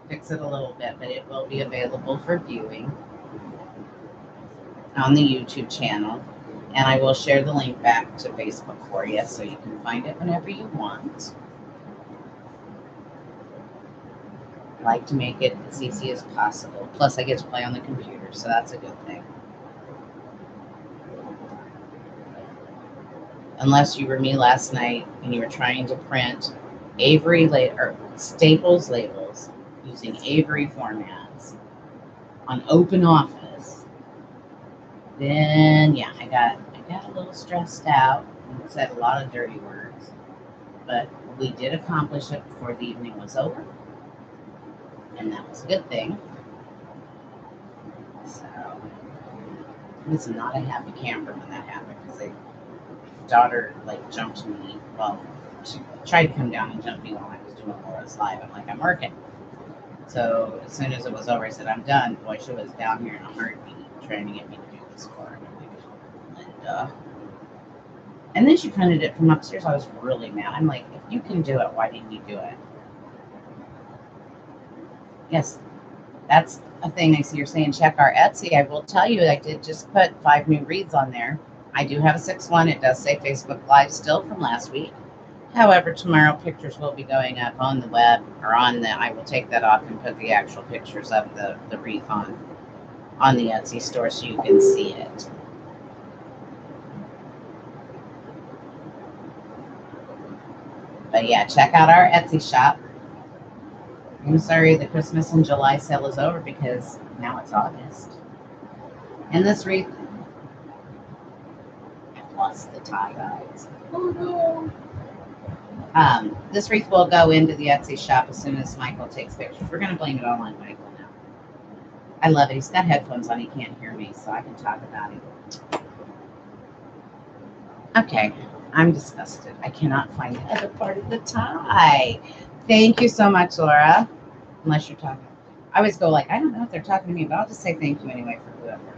Speaker 1: fix it a little bit, but it will be available for viewing on the YouTube channel. And I will share the link back to Facebook for you so you can find it whenever you want. I like to make it as easy as possible. Plus, I get to play on the computer, so that's a good thing. Unless you were me last night and you were trying to print Avery or Staples labels using Avery formats on Open Office, then yeah, I got a little stressed out and said a lot of dirty words. But we did accomplish it before the evening was over, and that was a good thing. So it was not a happy camper when that happened, because my daughter jumped me. Well, she tried to come down and jump me while I was doing Laura's live. I'm like, I'm working. So as soon as it was over, I said, I'm done. Boy, she was down here in a heartbeat trying to get me to do this for her. And and then she printed it from upstairs. I was really mad. I'm like, if you can do it, why didn't you do it? Yes, that's a thing. I see you're saying check our Etsy. I will tell you, I did just put 5 new wreaths on there. I do have a 6th one. It does say Facebook Live still from last week. However, tomorrow pictures will be going up on the web, or I will take that off and put the actual pictures of the wreath on the Etsy store so you can see it. But yeah, check out our Etsy shop. I'm sorry the Christmas and July sale is over, because now it's August. And this wreath, I've lost the tie, guys. Oh no. This wreath will go into the Etsy shop as soon as Michael takes pictures. We're going to blame it all on Michael now. I love it. He's got headphones on. He can't hear me, so I can talk about it. Okay, I'm disgusted. I cannot find the other part of the tie. Thank you so much, Laura. Unless you're talking. I always go I don't know if they're talking to me, but I'll just say thank you anyway for whoever.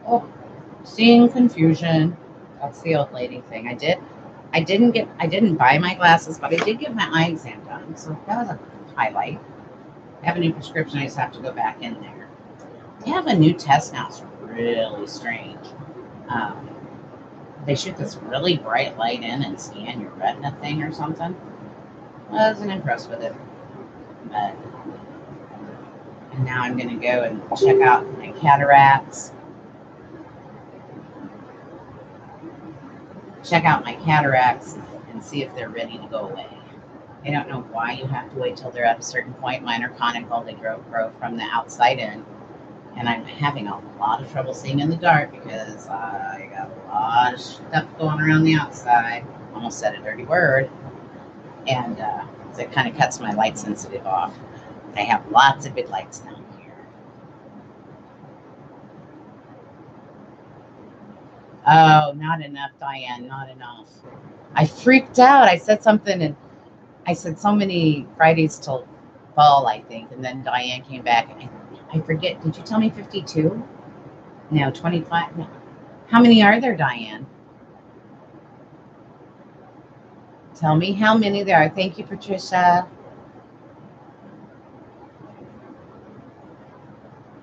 Speaker 1: Oh, seeing confusion. That's the old lady thing. I didn't buy my glasses, but I did get my eye exam done, so that was a highlight. I have a new prescription. I just have to go back in there. They have a new test now. It's really strange. They shoot this really bright light in and scan your retina thing or something. I wasn't impressed with it. But and now I'm going to go and check out my cataracts. Check out my cataracts and see if they're ready to go away. I don't know why you have to wait till they're at a certain point. Mine are conical. They grow from the outside in. And I'm having a lot of trouble seeing in the dark because I got a lot of stuff going around the outside. Almost said a dirty word. And so it kind of cuts my light sensitive off. But I have lots of big lights down here. Oh, not enough, Diane. Not enough. I freaked out. I said something and I said so many Fridays till fall, I think. And then Diane came back. And I forget. Did you tell me 52? No, 25. No. How many are there, Diane? Tell me how many there are. Thank you, Patricia.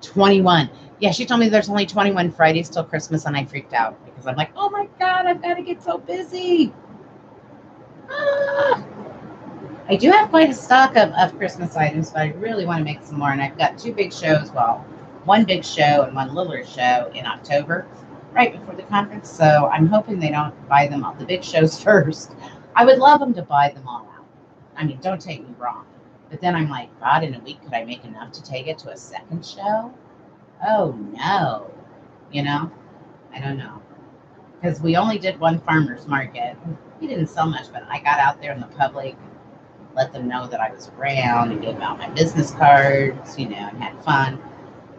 Speaker 1: 21. Yeah, she told me there's only 21 Fridays till Christmas, and I freaked out because I'm like, oh my God, I've got to get so busy. Ah. I do have quite a stock of Christmas items, but I really want to make some more. And I've got two big shows. Well, one big show and one littler show in October, right before the conference. So I'm hoping they don't buy them all. The big shows first. I would love them to buy them all out. I mean, don't take me wrong. But then I'm like, God, in a week, could I make enough to take it to a second show? Oh, no. You know? I don't know. Because we only did one farmer's market. We didn't sell much, but I got out there in the public, let them know that I was around and gave out my business cards, you know, and had fun.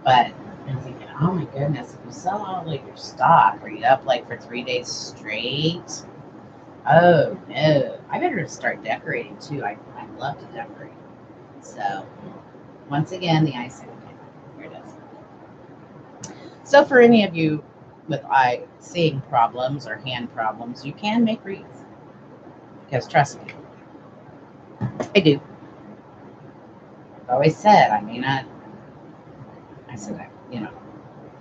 Speaker 1: But I'm thinking, oh my goodness, if you sell all of your stock, are you up like for 3 days straight? Oh no, I better start decorating too. I love to decorate. So once again, the icing. Here it is. So for any of you with eye seeing problems or hand problems, you can make wreaths. Because trust me, I do. I've always said I may not. I said, you know,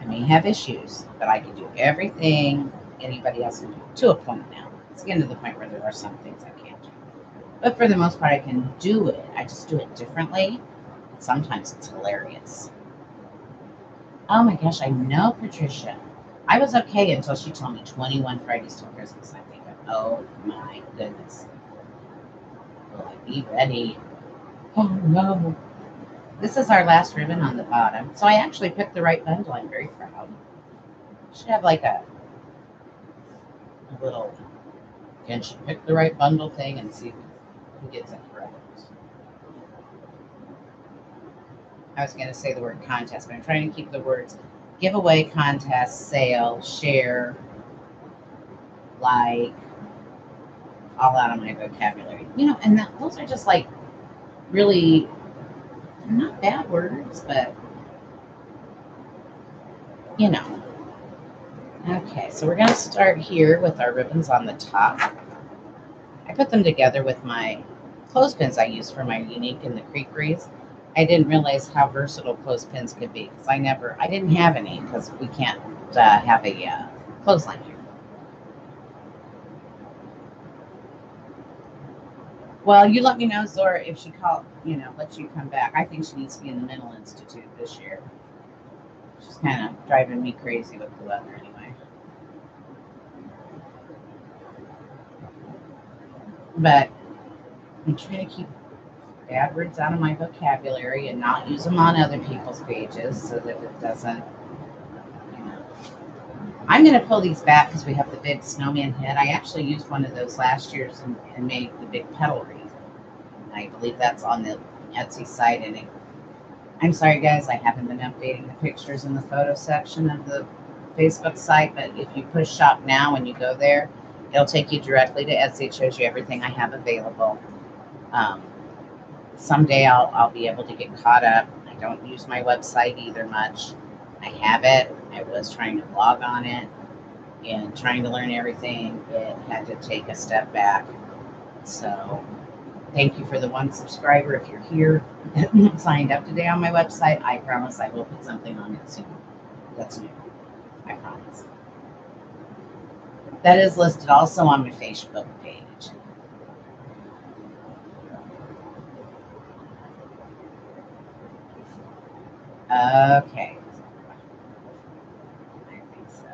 Speaker 1: I may have issues, but I can do everything anybody else can do to a point now. It's getting to the point where there are some things I can't do. But for the most part, I can do it. I just do it differently. And sometimes it's hilarious. Oh my gosh, I know, Patricia. I was okay until she told me 21 Fridays till Christmas. I think, oh my goodness. Will I be ready? Oh no. This is our last ribbon on the bottom. So I actually picked the right bundle. I'm very proud. Should have like a little, can she pick the right bundle thing and see who gets it correct. I was going to say the word contest, but I'm trying to keep the words giveaway, contest, sale, share, like, all out of my vocabulary. You know, and those are just like really not bad words, but you know. Okay, so we're going to start here with our ribbons on the top. I put them together with my clothespins I use for my Unique in the Creek wreaths. I didn't realize how versatile clothespins could be because I didn't have any because we can't have a clothesline here. Well, you let me know, Zora, if she lets you come back. I think she needs to be in the Mental Institute this year. She's kind of driving me crazy with the weather anyway. But I'm trying to keep bad words out of my vocabulary and not use them on other people's pages so that it doesn't, you know. I'm going to pull these back because we have the big snowman head. I actually used one of those last year and made the big petal wreath. I believe that's on the Etsy site. And I'm sorry, guys, I haven't been updating the pictures in the photo section of the Facebook site, but if you push shop now when you go there, it'll take you directly to Etsy. It shows you everything I have available. Someday I'll be able to get caught up. I don't use my website either much. I have it. I was trying to blog on it and trying to learn everything. It had to take a step back. So thank you for the one subscriber. If you're here, signed up today on my website, I promise I will put something on it soon. That's new. I promise. That is listed also on my Facebook page. Okay. I think so.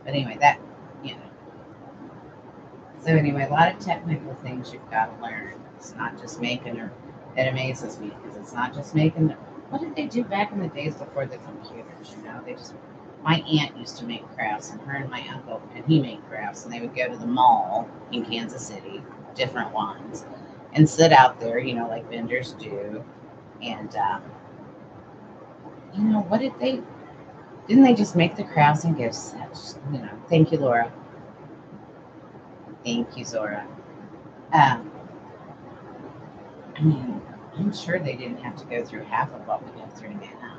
Speaker 1: But anyway, that, you know. So anyway, a lot of technical things you've got to learn. It's not just making her. It amazes me because it's not just making. What did they do back in the days before the computers? You know, they just. My aunt used to make crafts, and her and my uncle, and he made crafts, and they would go to the mall in Kansas City, different ones, and sit out there, you know, like vendors do. And you know, what did they? Didn't they just make the crafts and give such? You know, thank you, Laura. Thank you, Zora. Um, I mean, I'm sure they didn't have to go through half of what we go through now.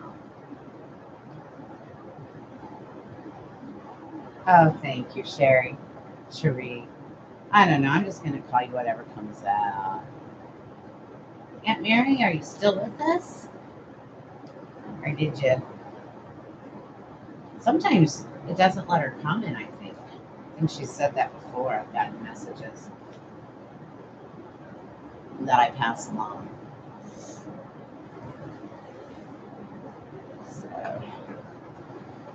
Speaker 1: Oh, thank you, Sherry. Cherie. I don't know. I'm just going to call you whatever comes out. Aunt Mary, are you still with us? Or did you? Sometimes it doesn't let her comment, I think. I think she said that before. I've gotten messages that I pass along. So,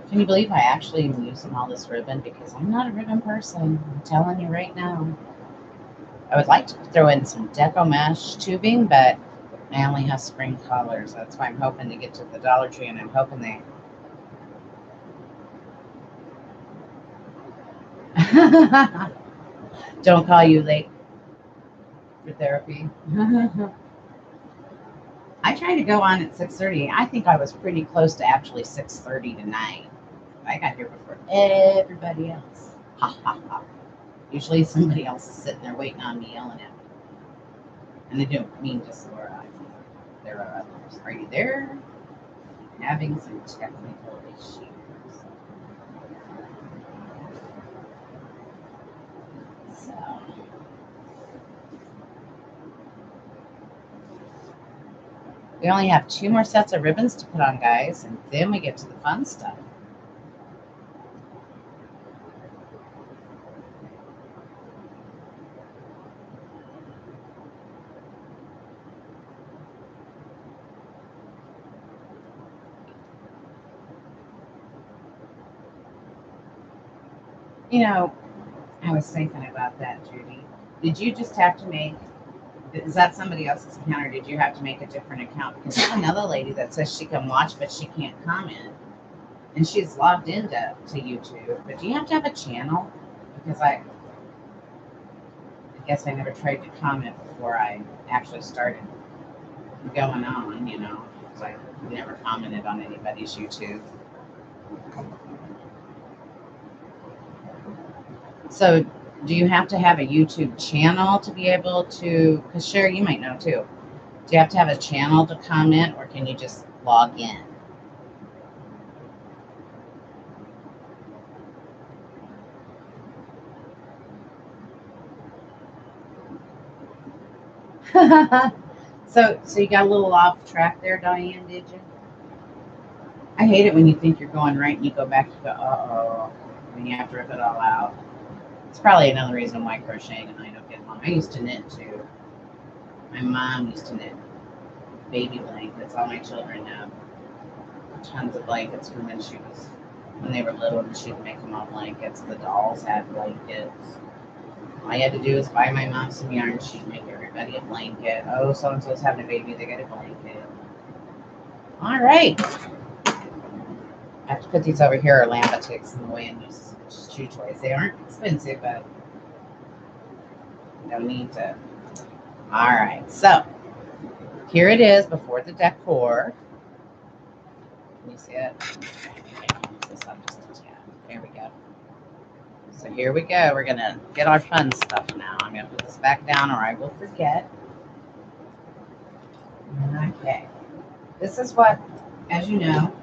Speaker 1: can you believe I actually am using all this ribbon? Because I'm not a ribbon person. I'm telling you right now. I would like to throw in some deco mesh tubing, but I only have spring colors. That's why I'm hoping to get to the Dollar Tree, and I'm hoping they. Don't call you late for therapy. I tried to go on at 6:30. I think I was pretty close to actually 6:30 tonight. I got here before everybody else. Ha ha ha. Usually somebody else is sitting there waiting on me, yelling at me. And I don't mean just Laura. There are others. Are you there? Having some technical issues. So we only have 2 more sets of ribbons to put on, guys, and then we get to the fun stuff. You know, I was thinking about that, Judy. Did you just have to make, is that somebody else's account, or did you have to make a different account? Because there's another lady that says she can watch, but she can't comment. And she's logged into YouTube. But do you have to have a channel? Because I guess I never tried to comment before I actually started going on, you know. Because I never commented on anybody's YouTube. So do you have to have a YouTube channel to be able to, because Sherry, you might know too. Do you have to have a channel to comment, or can you just log in? So you got a little off track there, Diane, did you? I hate it when you think you're going right and you go back to go, uh-oh, and you have to rip it all out. It's probably another reason why crocheting and I don't get along. I used to knit too. My mom used to knit baby blankets. All my children have tons of blankets from when they were little, and she'd make them all blankets. The dolls had blankets. All I had to do was buy my mom some yarn. She'd make everybody a blanket. Oh, so-and-so's having a baby, they get a blanket. All right. I have to put these over here, or Lamba takes them away and use chew toys. They aren't expensive, but no need to. All right, so here it is before the decor. Can you see it? This up just a tad. There we go. So here we go. We're going to get our fun stuff now. I'm going to put this back down or I will forget. Okay. This is what, as you know,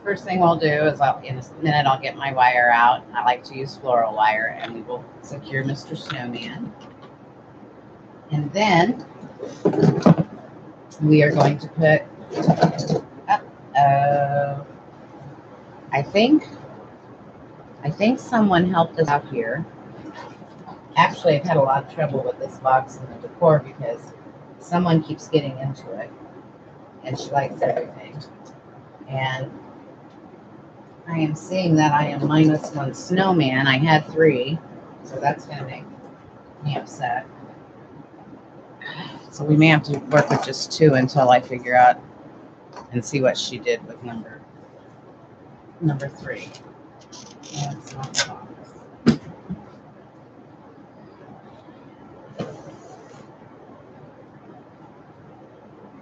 Speaker 1: first thing we'll do is in a minute I'll get my wire out. I like to use floral wire, and we will secure Mr. Snowman. And then we are going to put, I think I think someone helped us out here. Actually, I've had a lot of trouble with this box and the decor because someone keeps getting into it and she likes everything. And I am seeing that I am -1 snowman. I had 3, so that's going to make me upset. So we may have to work with just 2 until I figure out and see what she did with number 3. That's not the box.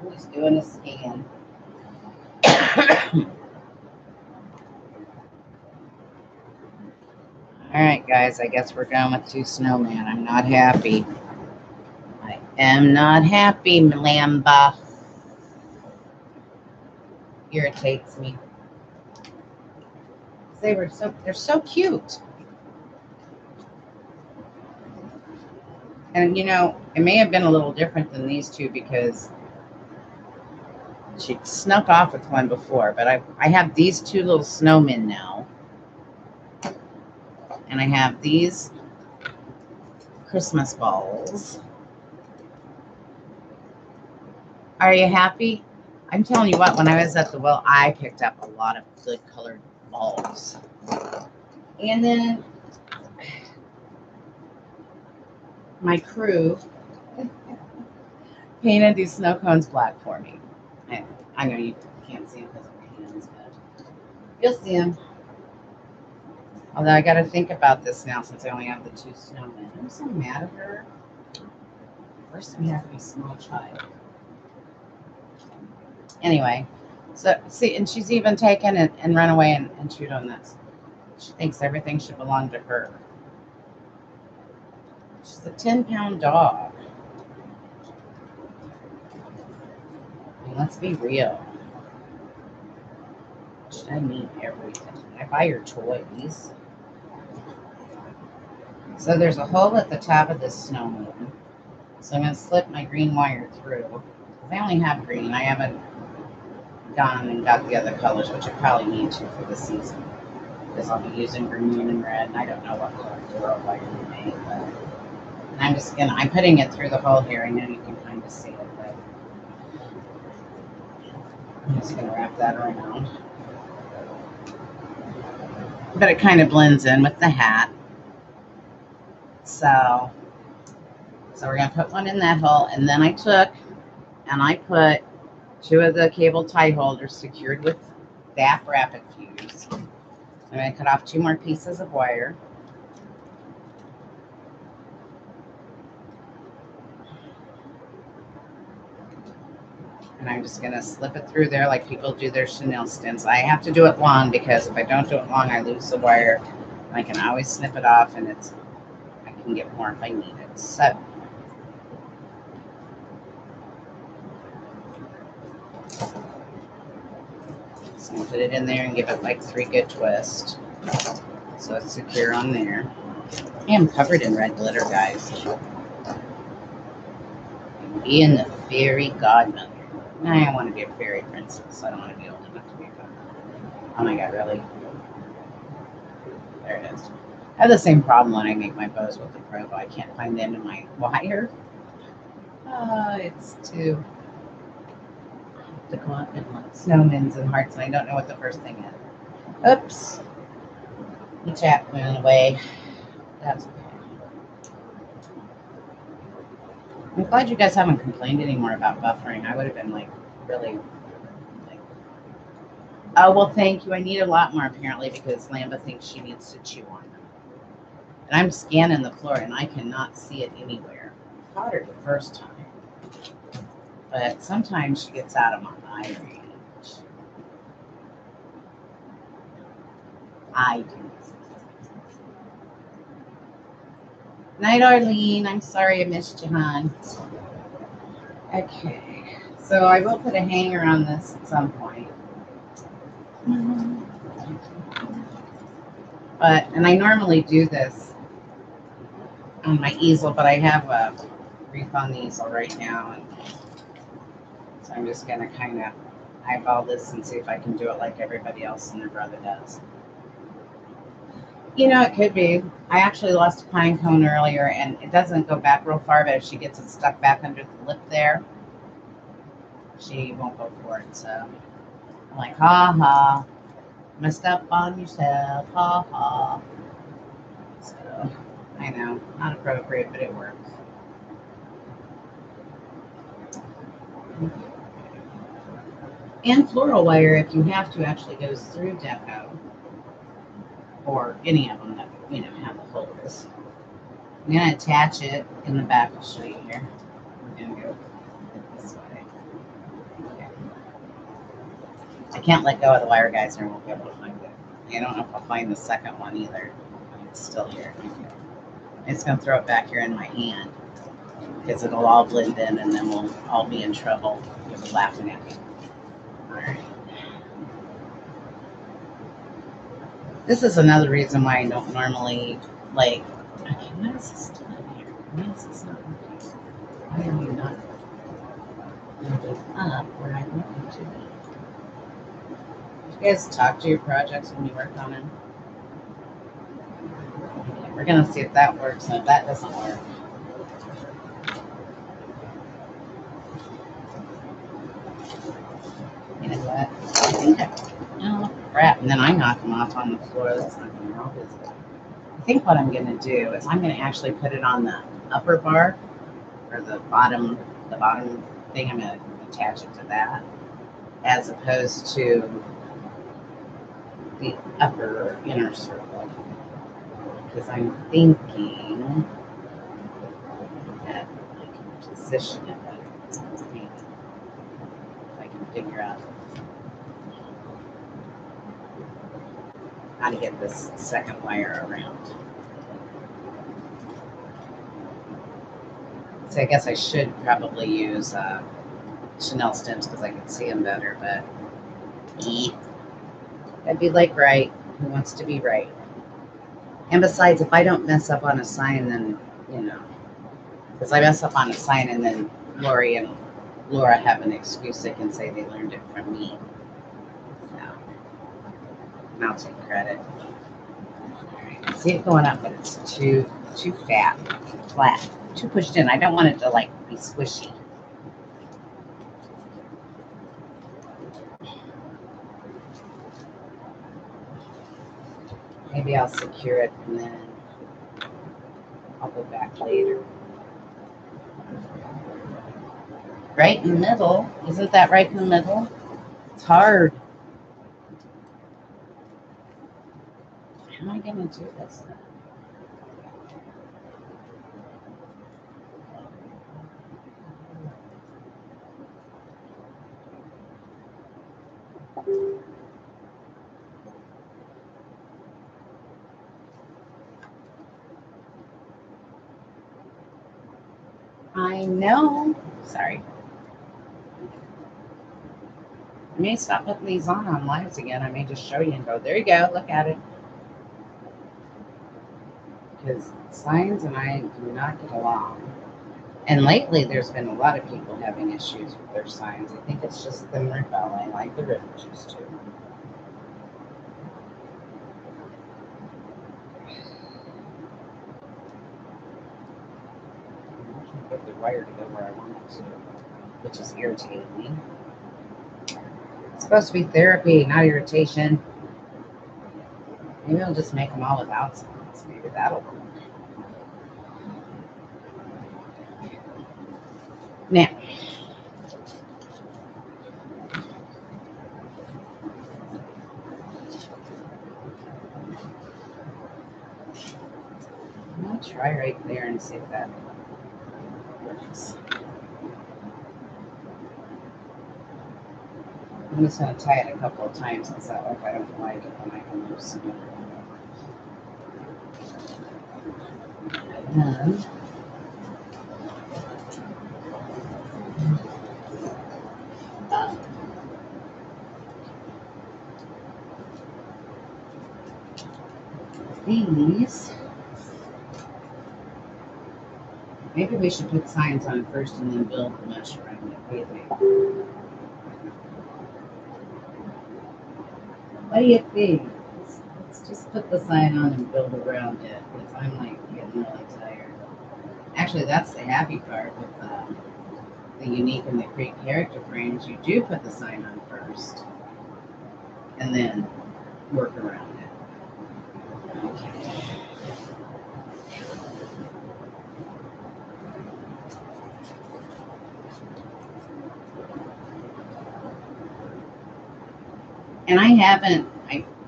Speaker 1: Who's doing a scan? All right, guys, I guess we're going with 2 snowman. I'm not happy. I am not happy, Lamba. Irritates me. They're so cute. And you know, it may have been a little different than these 2 because she snuck off with one before, but I have these 2 little snowmen now. And I have these Christmas balls. Are you happy? I'm telling you what, when I was at the well, I picked up a lot of good colored balls. And then my crew painted these snow cones black for me. And I know you can't see them because of my hands, but you'll see them. Although I got to think about this now since I only have the 2 snowmen. I'm so mad at her. First we have to be a small child. Anyway, so see, and she's even taken and run away and chewed on this. She thinks everything should belong to her. She's a 10-pound dog. I mean, let's be real. Should I need everything? I buy her toys. So there's a hole at the top of this snowman. So I'm going to slip my green wire through. I only have green. I haven't gone and got the other colors, which I probably need to for the season. Because I'll be using green and red, and I don't know what color to wire to make. But I'm putting it through the hole here. I know you can kind of see it, but I'm just going to wrap that around. But it kind of blends in with the hat. So we're going to put one in that hole, and then I put 2 of the cable tie holders secured with DAP rapid fuse. I'm going to cut off 2 more pieces of wire. And I'm just going to slip it through there like people do their chenille stems. I have to do it long because if I don't do it long, I lose the wire. And I can always snip it off, and I can get more if I need it. So I'm put it in there and give it like 3 good twists. So it's secure on there. I am covered in red glitter, guys. Being the fairy godmother. I want to be a fairy princess. I don't want to be old enough to be a godmother. Oh my god, really? There it is. I have the same problem when I make my bows with the Provo. I can't find the end of my wire. It's too the snowmans and hearts, and I don't know what the first thing is. Oops. The chat went away. That's okay. I'm glad you guys haven't complained anymore about buffering. I would have been like, really, like, oh, well, thank you. I need a lot more apparently because Lamba thinks she needs to chew on them. And I'm scanning the floor and I cannot see it anywhere. I caught her the first time. But sometimes she gets out of my eye range. I do. Night, Arlene. I'm sorry I missed you, hon. Okay. So I will put a hanger on this at some point. And I normally do this on my easel, but I have a wreath on the easel right now. And so I'm just going to kind of eyeball this and see if I can do it like everybody else and their brother does. You know, it could be. I actually lost a pine cone earlier, and it doesn't go back real far, but if she gets it stuck back under the lip there, she won't go for it. So I'm like, ha ha, messed up on yourself, ha ha. So I know, not appropriate, but it works. And floral wire, if you have to, actually goes through deco, or any of them that have the holes. I'm gonna attach it in the back. I'll show you here. We're gonna go this way. Okay. I can't let go of the wire, guys, or I won't be able to find it. I don't know if I'll find the second one either. It's still here. I'm just gonna throw it back here in my hand because it'll all blend in, and then we'll all be in trouble with laughing at me. All right. This is another reason why I don't normally like. Okay, why is this still in here? Why is this not working? Why are you not moving up where I want you to be? You guys talk to your projects when you work on them. Okay, we're gonna see if that works, and if that doesn't work, you know what? I think oh crap! And then I knock them off on the floor. That's not gonna help, is it? I think what I'm gonna do is I'm gonna actually put it on the upper bar, or the bottom thing. I'm gonna attach it to that, as opposed to the upper inner circle, because I'm thinking that I can position it better. Maybe if I can figure out how to get this second wire around. So I guess I should probably use Chanel stems because I can see them better, but that'd be like right. Who wants to be right? And besides, if I don't mess up on a sign, then, because I mess up on a sign and then Lori and Laura have an excuse, they can say they learned it from me. So, and I'll take credit. All right, I see it going up, but it's too flat, too pushed in. I don't want it to be squishy. Maybe I'll secure it and then I'll go back later. Right in the middle. Isn't that right in the middle? It's hard. How am I going to do this then? I know. Sorry. I may stop putting these on lives again. I may just show you and go, there you go, look at it. Because signs and I do not get along. And lately there's been a lot of people having issues with their signs. I think it's just them rebelling like the Rippers used to. I can't get the wire to go where I want it to, which is irritating me. It's supposed to be therapy, not irritation. Maybe I'll just make them all without signs. Maybe that'll work. Now, I'm going to try right there and see if that works. I'm just going to tie it a couple of times because that way if I don't like it, then I can loosen it. And these, maybe we should put signs on first and then build the mesh around it. What do you think? What do you think? Let's do Just put the sign on and build around it, because I'm like getting really tired. Actually, that's the happy part with the unique and the great character frames. You do put the sign on first, and then work around it. Okay. And I haven't,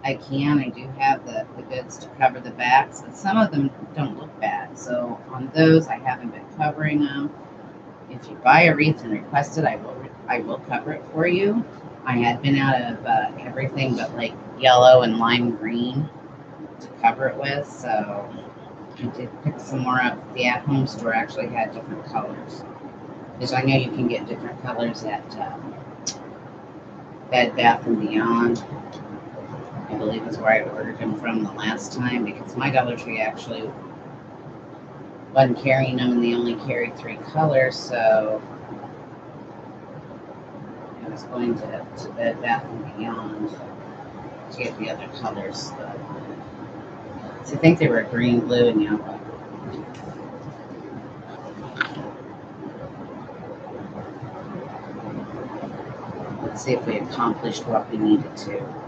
Speaker 1: I do have the goods to cover the backs, but some of them don't look bad. So on those, I haven't been covering them. If you buy a wreath and request it, I will cover it for you. I had been out of everything but like yellow and lime green to cover it with, so I did pick some more up. The at-home store actually had different colors, because I know you can get different colors at Bed Bath and Beyond. I believe is where I ordered them from the last time, because my Dollar Tree actually wasn't carrying them, and they only carried 3 colors, so I was going to Bed Bath and Beyond to get the other colors. So I think they were green, blue, and yellow. Let's see if we accomplished what we needed to.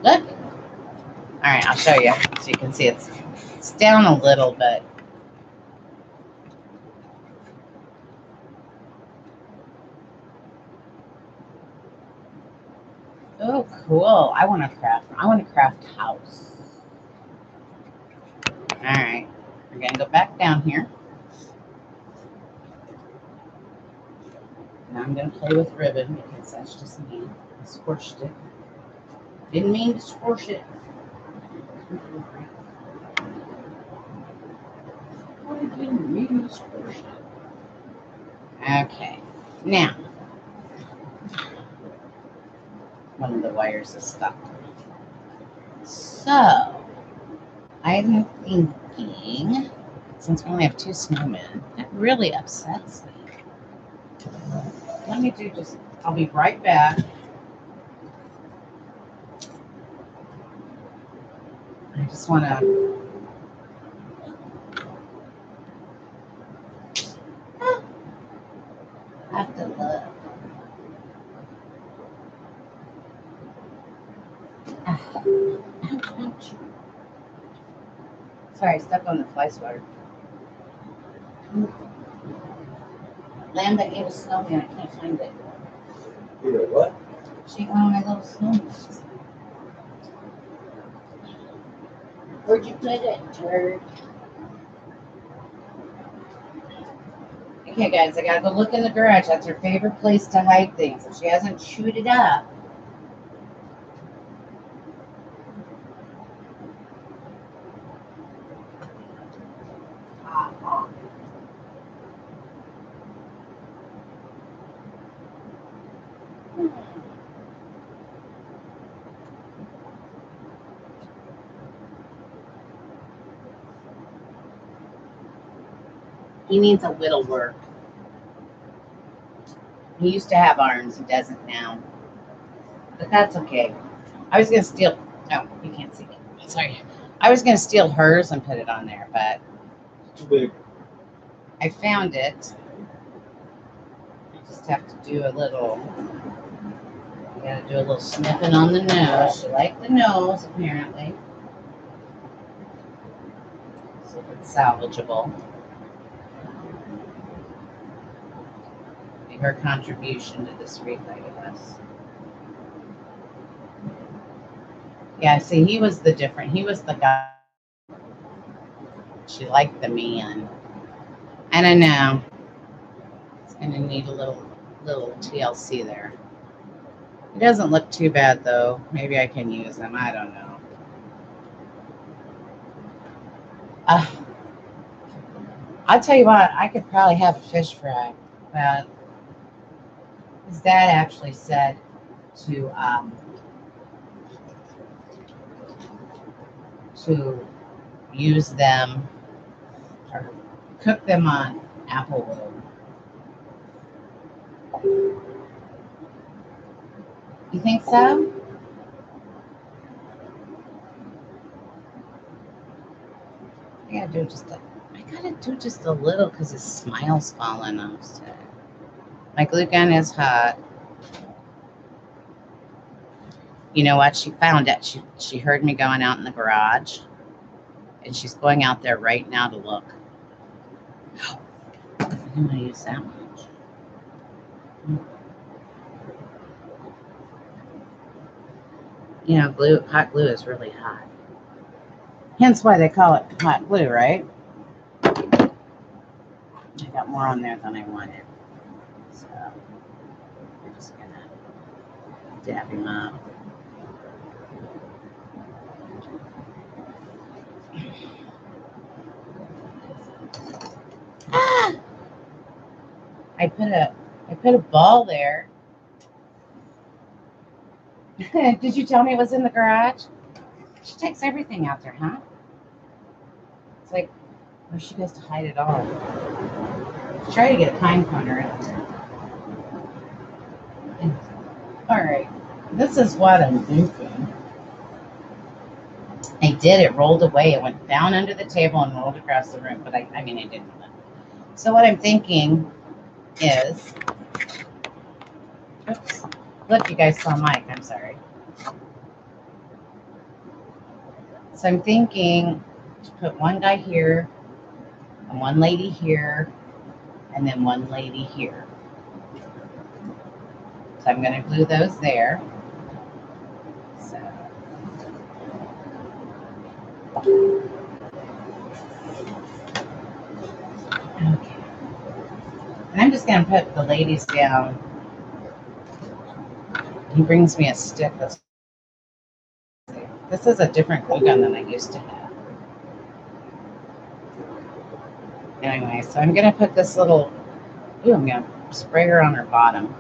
Speaker 1: Look. All right, I'll show you so you can see it's down a little bit. Oh, cool. I want to craft house. All right. We're going to go back down here. Now I'm going to play with ribbon, because that's just me. I squished it. Didn't mean to squish it. I didn't mean to squish it. Okay. Now, one of the wires is stuck. So, I'm thinking, since we only have 2 snowmen, that really upsets me. Let me do just, I'll be right back. I just want to, have to look. Ouch. Sorry, I stepped on the fly swatter. Lamb that gave a snowman, I can't find it.
Speaker 2: You know what?
Speaker 1: She ate one of my little snowmen. Where'd you put it, turd? Okay, guys, I gotta go look in the garage. That's her favorite place to hide things. If she hasn't chewed it up. He needs a little work. He used to have arms. He doesn't now. But that's okay. I was going to steal. No, you can't see it. Sorry. I was going to steal hers and put it on there, but
Speaker 2: Too big.
Speaker 1: I found it. I just have to do a little. I got to do a little snipping on the nose. She liked the nose, apparently. See if it's salvageable. Her contribution to this wreath, I guess. Yeah, see, he was the guy. She liked the man. I don't know. It's gonna need a little TLC there. He doesn't look too bad though. Maybe I can use him. I don't know. I'll tell you what, I could probably have a fish fry, but his dad actually said to use them or cook them on apple wood. You think so? I gotta do just a little because his smile's falling off. So. My glue gun is hot. You know what? She found it. She heard me going out in the garage, and she's going out there right now to look. I'm gonna use that much. You know, hot glue is really hot. Hence why they call it hot glue, right? I got more on there than I wanted. So we're just gonna dab him up. Ah! I put a ball there. Did you tell me it was in the garage? She takes everything out there, huh? It's like, where she goes to hide it all. Try to get a pine cone around there. All right, this is what I'm thinking. I did. It rolled away. It went down under the table and rolled across the room. But I mean, it didn't. So what I'm thinking is, oops, look, you guys saw Mike. I'm sorry. So I'm thinking to put one guy here, and one lady here, and then one lady here. So I'm going to glue those there. So. Okay. And I'm just going to put the ladies down. He brings me a stick. This is a different glue gun than I used to have. Anyway, so I'm going to put this little, I'm going to spray her on her bottom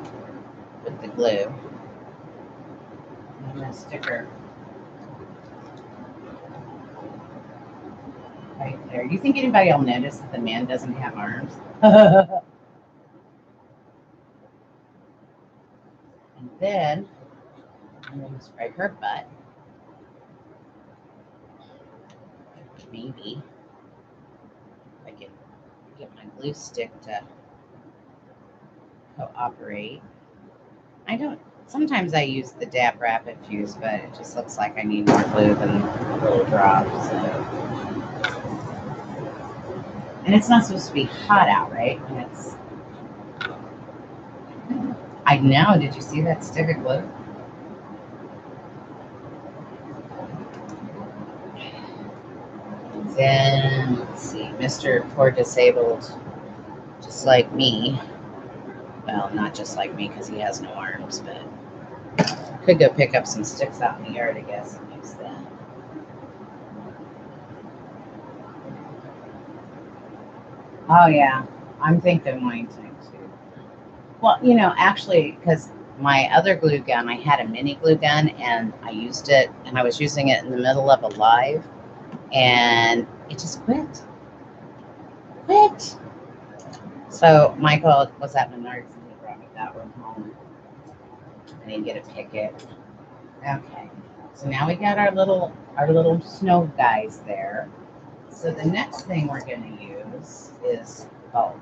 Speaker 1: with the glue. I'm going to stick her right there. Do you think anybody will notice that the man doesn't have arms? And then I'm going to spray her butt. Maybe I can get my glue stick to cooperate. Sometimes I use the dab rapid fuse, but it just looks like I need more glue than a little drop. So. And it's not supposed to be hot out, right? And I know, did you see that stick of glue? Then, let's see, Mr. Poor Disabled, just like me. Well, not just like me because he has no arms, but could go pick up some sticks out in the yard, I guess, and use that. Oh, yeah, I'm thinking mine too. Well, you know, actually, because my other glue gun, I had a mini glue gun, and I used it, and I was using it in the middle of a live, and it just quit. So Michael was at Menards, and he brought me that one home. I didn't get to pick it. Okay, so now we got our little snow guys there. So the next thing we're going to use is bulbs.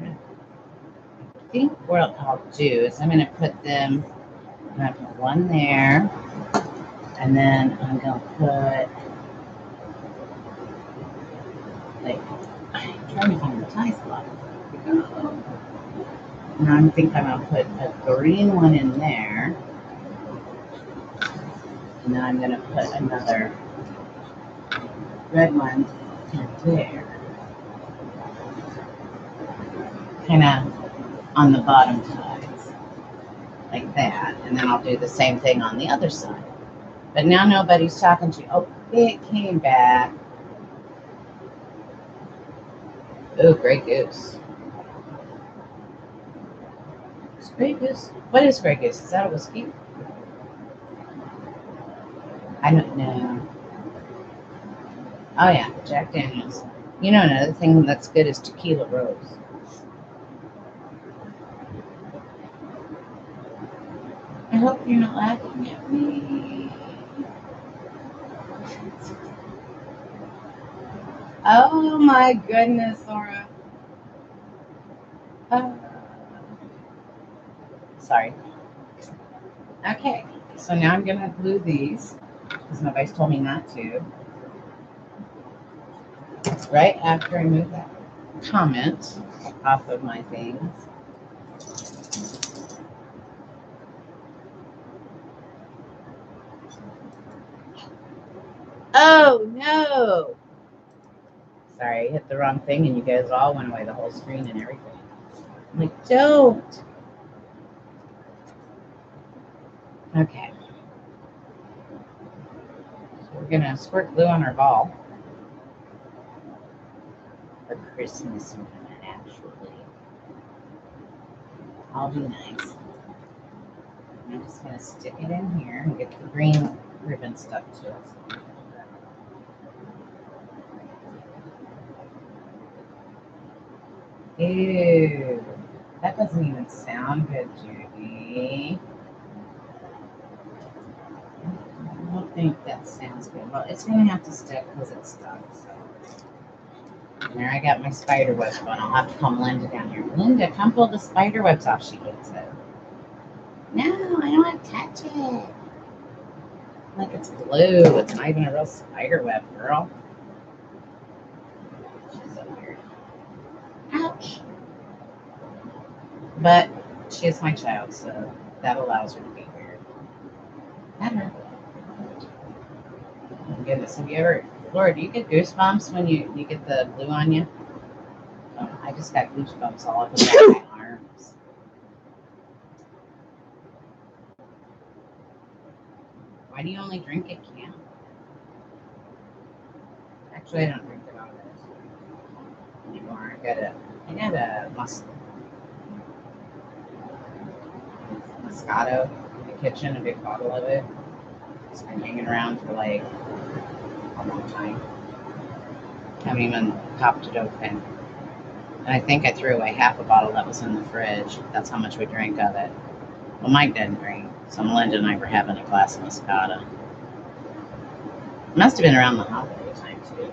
Speaker 1: I think what I'll do is I'm going to put them. I'm going to put one there, and then I'm going to put I'm trying to find the tie spot. Now I think I'm going to put a green one in there. And then I'm going to put another red one in there. Kind of on the bottom sides. Like that. And then I'll do the same thing on the other side. But now nobody's talking to you. Oh, it came back. Oh, Grey Goose. Grey Goose? What is Grey Goose? Is that a whiskey? I don't know. Oh yeah, Jack Daniels. You know, another thing that's good is tequila rose. I hope you're not laughing at me. Oh my goodness, Laura. Sorry. Okay, so now I'm gonna glue these because nobody's told me not to. Right after I move that comment off of my things. Oh no! Sorry, I hit the wrong thing and you guys all went away, the whole screen and everything. I'm like, don't. Okay. So we're gonna squirt glue on our ball. For Christmas ornament, actually. I'll be nice. I'm just gonna stick it in here and get the green ribbon stuck to it. Ew, that doesn't even sound good, Judy. I don't think that sounds good. Well, it's gonna have to stick because it's stuck. So. And there I got my spider webs on. I'll have to call Linda down here. Linda, come pull the spider webs off. She hates it. No, I don't want to touch it. Like it's glue. It's not even a real spider web, girl. She's so weird. Ouch. But she is my child, so that allows her to be weird. Better. Oh, goodness, have you ever, Laura, do you get goosebumps when you get the glue on you? Oh, I just got goosebumps all over my arms. Why do you only drink at camp? Actually, I don't drink it all anymore. I got a Moscato in the kitchen, a big bottle of it. It's been hanging around for like a long time. Haven't even popped it open. And I think I threw away half a bottle that was in the fridge. That's how much we drank of it. Well, Mike didn't drink, so Melinda and I were having a glass of Moscato. It must have been around the holiday time, too.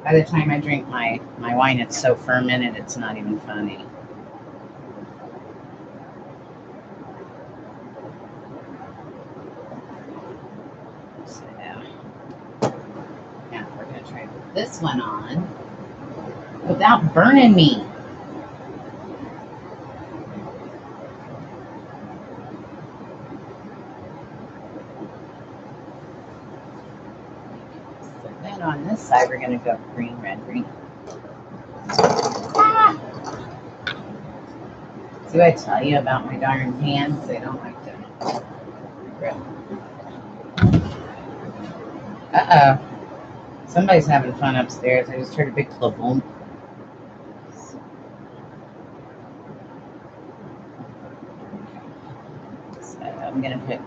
Speaker 1: By the time I drink my wine, it's so fermented, it's not even funny. So, now we're going to try to put this one on without burning me. So then on this side, we're going to go green, red, green. Ah! Do I tell you about my darn hands? They don't like to grip. Uh-oh. Somebody's having fun upstairs. I just heard a big clobum. So I'm going to put...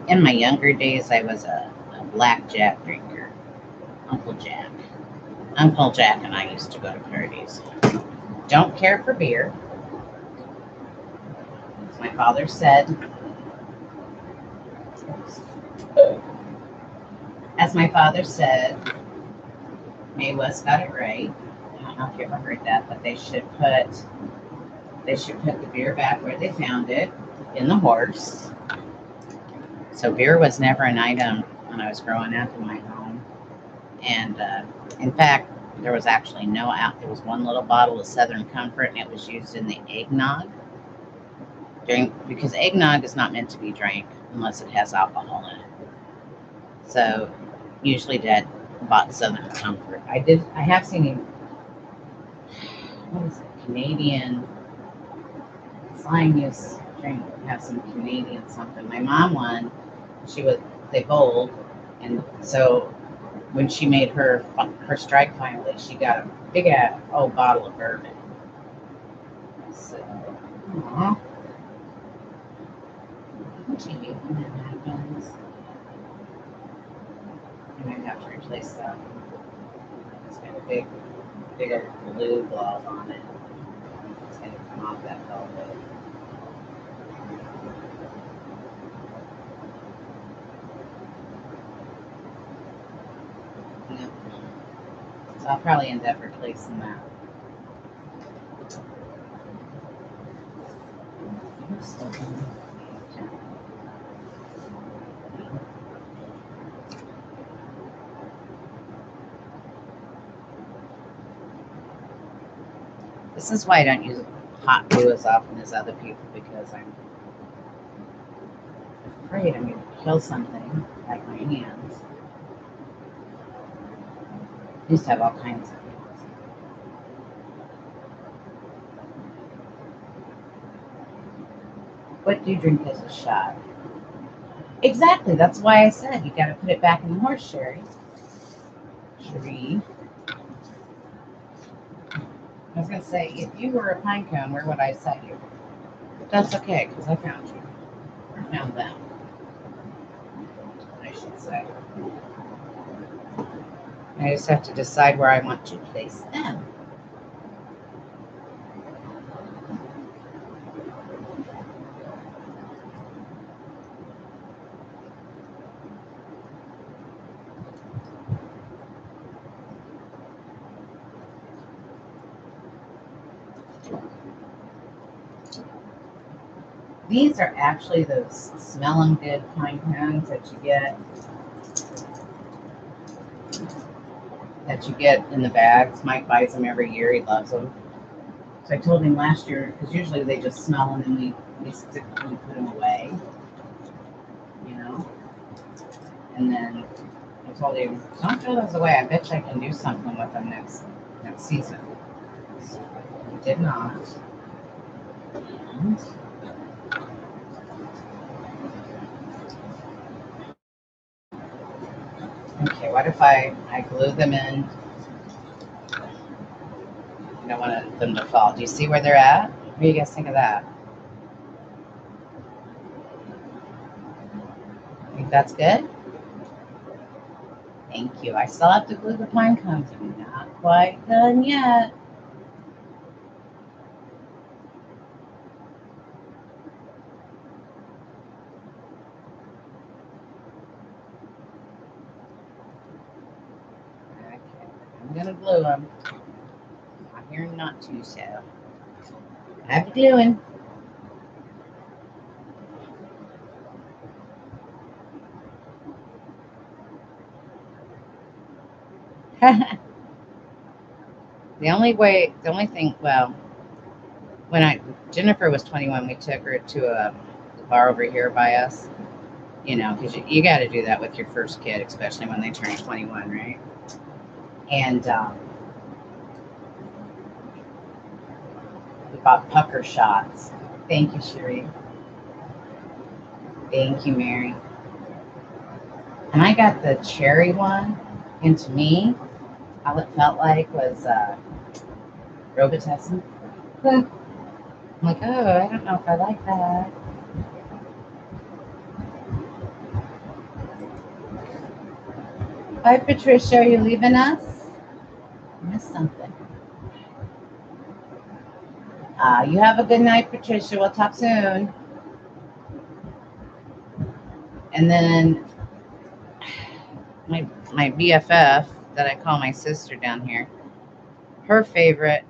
Speaker 1: In my younger days, I was a blackjack drinker. Uncle Jack. Uncle Jack and I used to go to parties. Don't care for beer. As my father said, Mae West got it right. I don't know if you ever heard that, but they should put the beer back where they found it, in the horse. So beer was never an item when I was growing up in my home. And in fact, there was actually there was one little bottle of Southern Comfort, and it was used in the eggnog. Because eggnog is not meant to be drank unless it has alcohol in it. So usually Dad bought Southern Comfort. I have seen him, what is it, Canadian Slime used drink, have some Canadian something. My mom won, they bowled, and so when she made her strike finally, she got a big old bottle of bourbon. So, aww. When that happens. I have to replace that. It's got a big old blue blob on it. It's going to come off that velvet. Yep. So I'll probably end up replacing that. This is why I don't use hot glue as often as other people, because I'm afraid I'm going to kill something like my hands. I used to have all kinds of things. What do you drink as a shot? Exactly. That's why I said you got to put it back in the horse sherry. Sherry. I was going to say, if you were a pine cone, where would I set you? But that's okay, because I found you. I found them, I should say. I just have to decide where I want to place them. These are actually those smelling good pine cones that you get in the bags. Mike buys them every year. He loves them. So I told him last year, because usually they just smell and then we stick them and put them away, you know. And then I told him, don't throw those away. I bet you I can do something with them next season. So he did not. And okay, what if I glue them in? I don't want them to fall. Do you see where they're at? What do you guys think of that? Think that's good? Thank you. I still have to glue the pine cones. I'm not quite done yet. Okay, I'm gonna glue them. I'm here not to, so I have to gluing. The only thing, well, when Jennifer was 21, we took her to a bar over here by us, you know, because you got to do that with your first kid, especially when they turn 21, right? And we bought pucker shots. Thank you, Sheree. Thank you, Mary. And I got the cherry one, and to me, all it felt like was Robitussin. I'm like, oh, I don't know if I like that. Hi, Patricia, are you leaving us? I missed something. You have a good night, Patricia. We'll talk soon. And then my BFF that I call my sister down here, her favorite,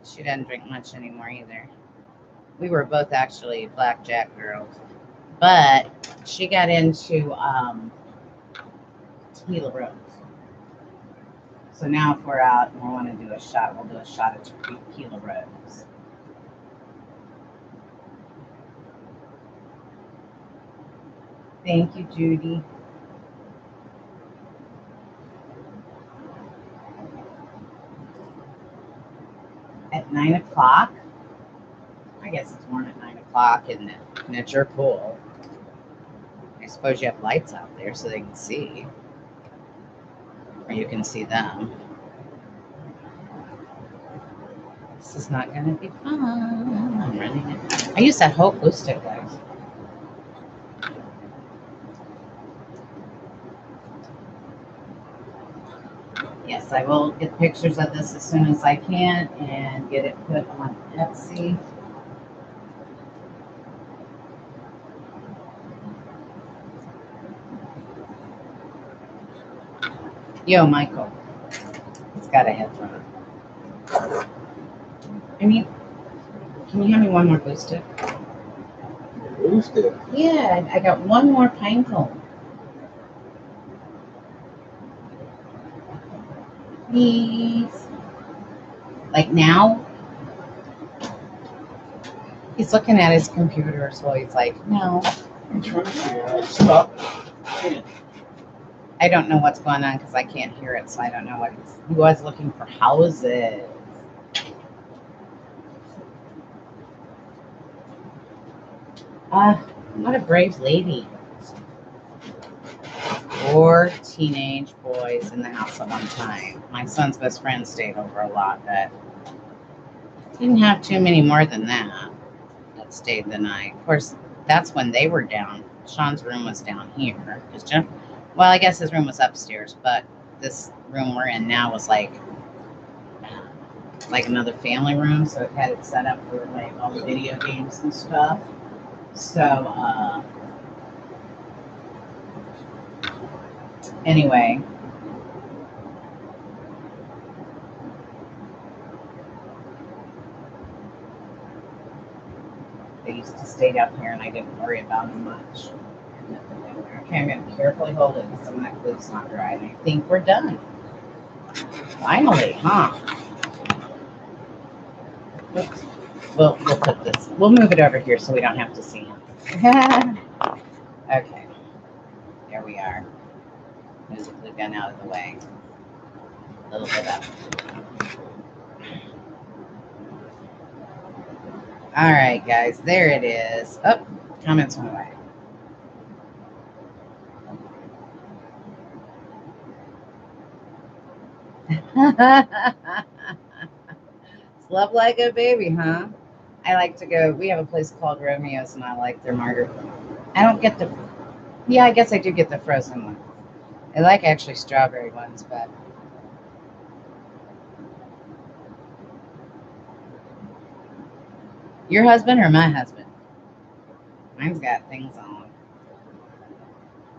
Speaker 1: she doesn't drink much anymore either. We were both actually blackjack girls, but she got into tequila rose. So now if we're out and we want to do a shot, we'll do a shot of tequila rose. Thank you, Judy. At 9 o'clock, I guess it's more at 9 o'clock, isn't it? And it's your pool. I suppose you have lights out there so they can see. Or you can see them. This is not going to be fun. I'm running it. I use that whole glue stick, guys. Yes, I will get pictures of this as soon as I can and get it put on Etsy. Yo, Michael. It's got a headphone. I mean, can you hand me one more glue stick?
Speaker 2: Glue stick.
Speaker 1: Yeah, I got one more pine cone. Please. Like now? He's looking at his computer, so he's like, no.
Speaker 2: I'm trying to figure out how to stop it.
Speaker 1: I don't know what's going on because I can't hear it, so I don't know what he was looking for houses. What a brave lady. 4 teenage boys in the house at one time. My son's best friend stayed over a lot, but didn't have too many more than that stayed the night. Of course, that's when they were down. Sean's room was down here. Well, I guess his room was upstairs, but this room we're in now was like another family room, so it had it set up for like all the video games and stuff. So, anyway. They used to stay down here and I didn't worry about them much. Okay, I'm going to carefully hold it because some of that glue's not dry. And I think we're done. Finally, huh? Oops. We'll put this. We'll move it over here so we don't have to see him. Okay. There we are. Move the glue gun out of the way. A little bit up. All right, guys. There it is. Oh, comments went away. It's love like a baby, huh? I like to go. We have a place called Romeo's, and I like their margarita. I don't get the. Yeah, I guess I do get the frozen one. I like actually strawberry ones, but. Your husband or my husband? Mine's got things on.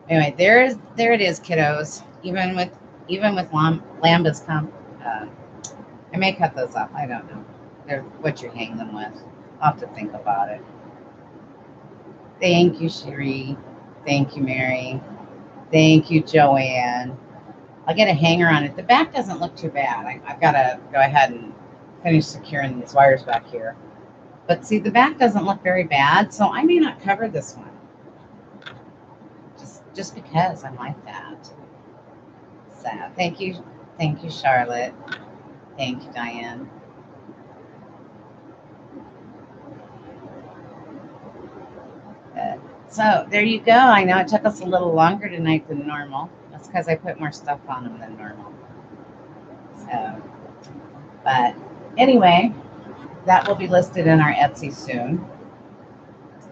Speaker 1: Anyway, there it is, kiddos. Even with lambdas come. I may cut those off. I don't know. They're what you hang them with. I'll have to think about it. Thank you, Cherie. Thank you, Mary. Thank you, Joanne. I'll get a hanger on it. The back doesn't look too bad. I've got to go ahead and finish securing these wires back here. But see, the back doesn't look very bad, so I may not cover this one. Just because I'm like that. So thank you, Charlotte. Thank you, Diane. So there you go. I know it took us a little longer tonight than normal. That's because I put more stuff on them than normal. So, but anyway, that will be listed in our Etsy soon.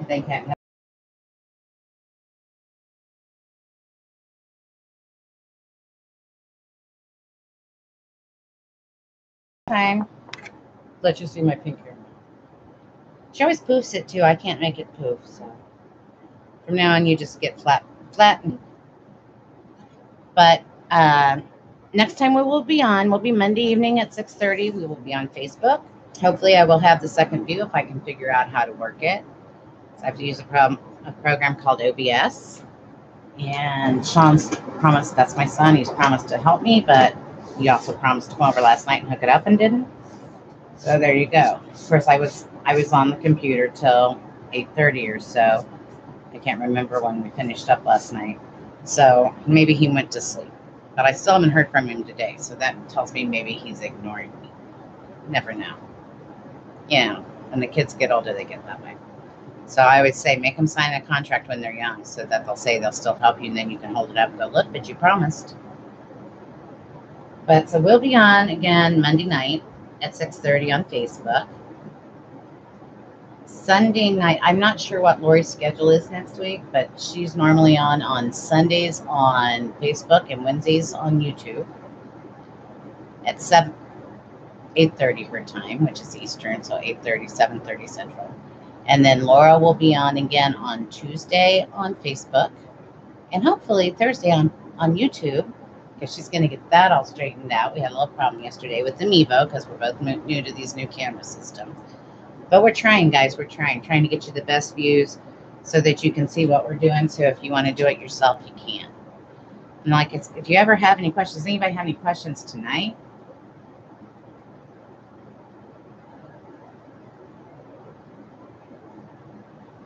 Speaker 1: They can't have time. Let you see my pink hair. She always poofs it too. I can't make it poof, so from now on you just get flat. But next time we'll be Monday evening at 6:30. We will be on Facebook. Hopefully I will have the second view if I can figure out how to work it. So I have to use a program called OBS. And Sean's promised, that's my son, he's promised to help me, but he also promised to come over last night and hook it up and didn't. So there you go. Of course, I was on the computer till 8:30 or so. I can't remember when we finished up last night. So maybe he went to sleep. But I still haven't heard from him today. So that tells me maybe he's ignoring me. Never know. You know, when the kids get older, they get that way. So I always say, make them sign a contract when they're young so that they'll say they'll still help you, and then you can hold it up and go, look, but you promised. But so we'll be on again Monday night at 6:30 on Facebook. Sunday night, I'm not sure what Lori's schedule is next week, but she's normally on Sundays on Facebook and Wednesdays on YouTube. at 8:30 her time, which is Eastern, so 8:30, 7:30 Central. And then Laura will be on again on Tuesday on Facebook, and hopefully Thursday on YouTube, because she's going to get that all straightened out. We had a little problem yesterday with the Mevo because we're both new to these new camera systems. But we're trying, guys. We're trying to get you the best views so that you can see what we're doing. So if you want to do it yourself, you can. And like, if you ever have any questions, anybody have any questions tonight?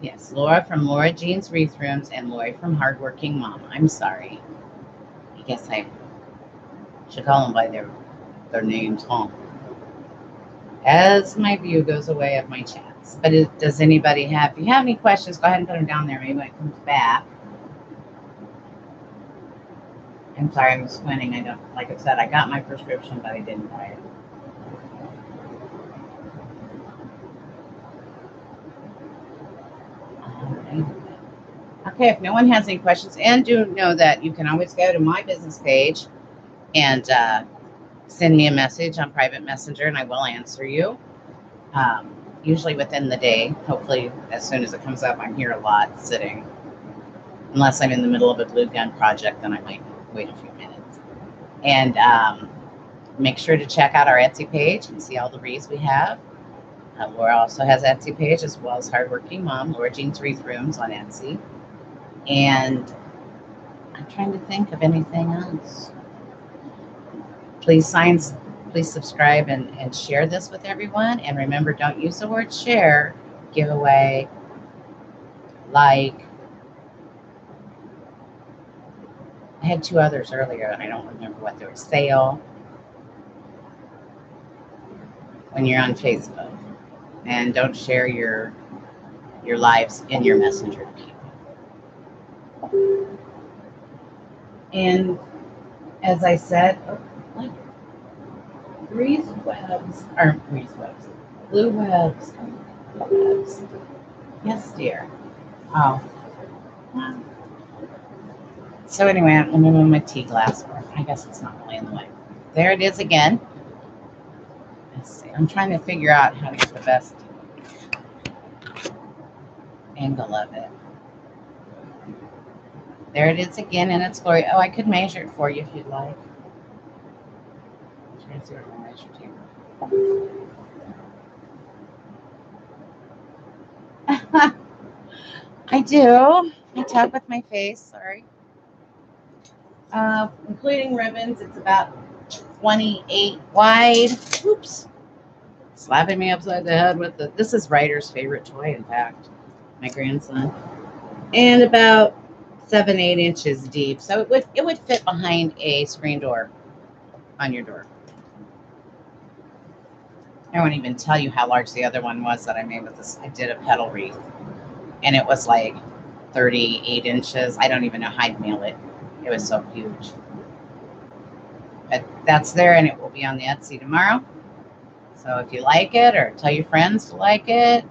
Speaker 1: Yes, Laura from Laura Jean's Wreath Rooms and Lori from Hardworking Mom. I'm sorry. I guess I should call them by their names, huh? As my view goes away of my chats. But does anybody if you have any questions, go ahead and put them down there. Maybe when it comes back. I'm sorry, I'm squinting. Like I said, I got my prescription, but I didn't buy it. Okay, if no one has any questions, and do know that you can always go to my business page and send me a message on private messenger, and I will answer you. Usually within the day. Hopefully, as soon as it comes up, I'm here a lot sitting. Unless I'm in the middle of a glue gun project, then I might wait a few minutes. And make sure to check out our Etsy page and see all the wreaths we have. Laura also has an Etsy page, as well as Hardworking Mom, Laura Jean's Wreath Rooms on Etsy. And I'm trying to think of anything else. Please subscribe and share this with everyone. And remember, don't use the word share, giveaway, like. I had two others earlier, and I don't remember what they were. Sale. When you're on Facebook. And don't share your lives in your messenger to people. And as I said, glue webs. Glue webs. Yes, dear. Oh. So anyway, I'm going to move my tea glass. I guess it's not really in the way. There it is again. Let's see. I'm trying to figure out how to get the best angle of it. There it is again in its glory. Oh, I could measure it for you if you'd like. I'm trying to see what my measure tape. I do. I talk with my face. Sorry. Including ribbons, it's about 28 wide. Oops. Slapping me upside the head with this is Ryder's favorite toy, in fact. My grandson. And about 7-8 inches deep. So it would fit behind a screen door on your door. I won't even tell you how large the other one was that I made with this. I did a petal wreath. And it was like 38 inches. I don't even know how I'd mail it. It was so huge. But that's there, and it will be on the Etsy tomorrow. So if you like it, or tell your friends to like it,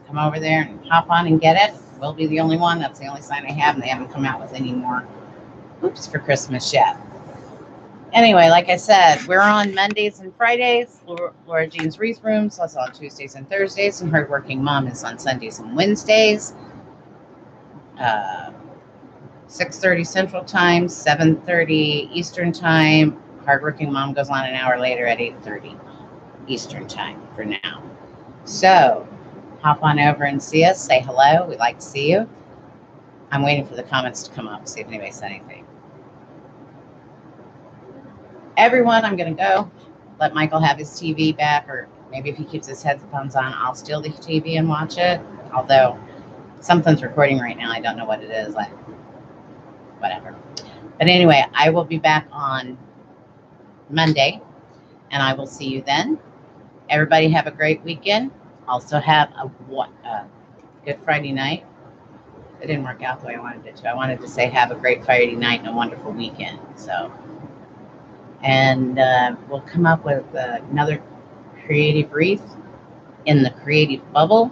Speaker 1: come over there and hop on and get it. We'll be the only one. That's the only sign I have, and they haven't come out with any more poofs for Christmas yet. Anyway, like I said, we're on Mondays and Fridays. Laura Jean's Wreath Rooms. That's on Tuesdays and Thursdays, and Hardworking Mom is on Sundays and Wednesdays. 6:30 Central Time, 7:30 Eastern Time. Hardworking Mom goes on an hour later at 8:30 Eastern Time for now. So hop on over and see us. Say hello. We'd like to see you. I'm waiting for the comments to come up, see if anybody said anything. Everyone, I'm going to go. Let Michael have his TV back, or maybe if he keeps his headphones on, I'll steal the TV and watch it. Although something's recording right now. I don't know what it is. Whatever. But anyway, I will be back on Monday, and I will see you then. Everybody have a great weekend. Also have a good Friday night. It didn't work out the way I wanted it to. I wanted to say have a great Friday night and a wonderful weekend. So, and we'll come up with another creative wreath in the creative bubble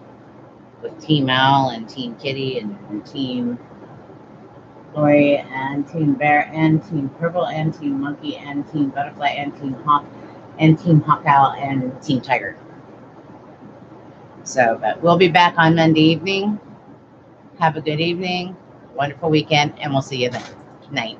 Speaker 1: with Team Owl and Team Kitty and Team Lori and Team Bear and Team Purple and Team Monkey and Team Butterfly and Team Hawk and Team Hawk Owl and Team Tiger. So, but we'll be back on Monday evening. Have a good evening, wonderful weekend, and we'll see you then. Night.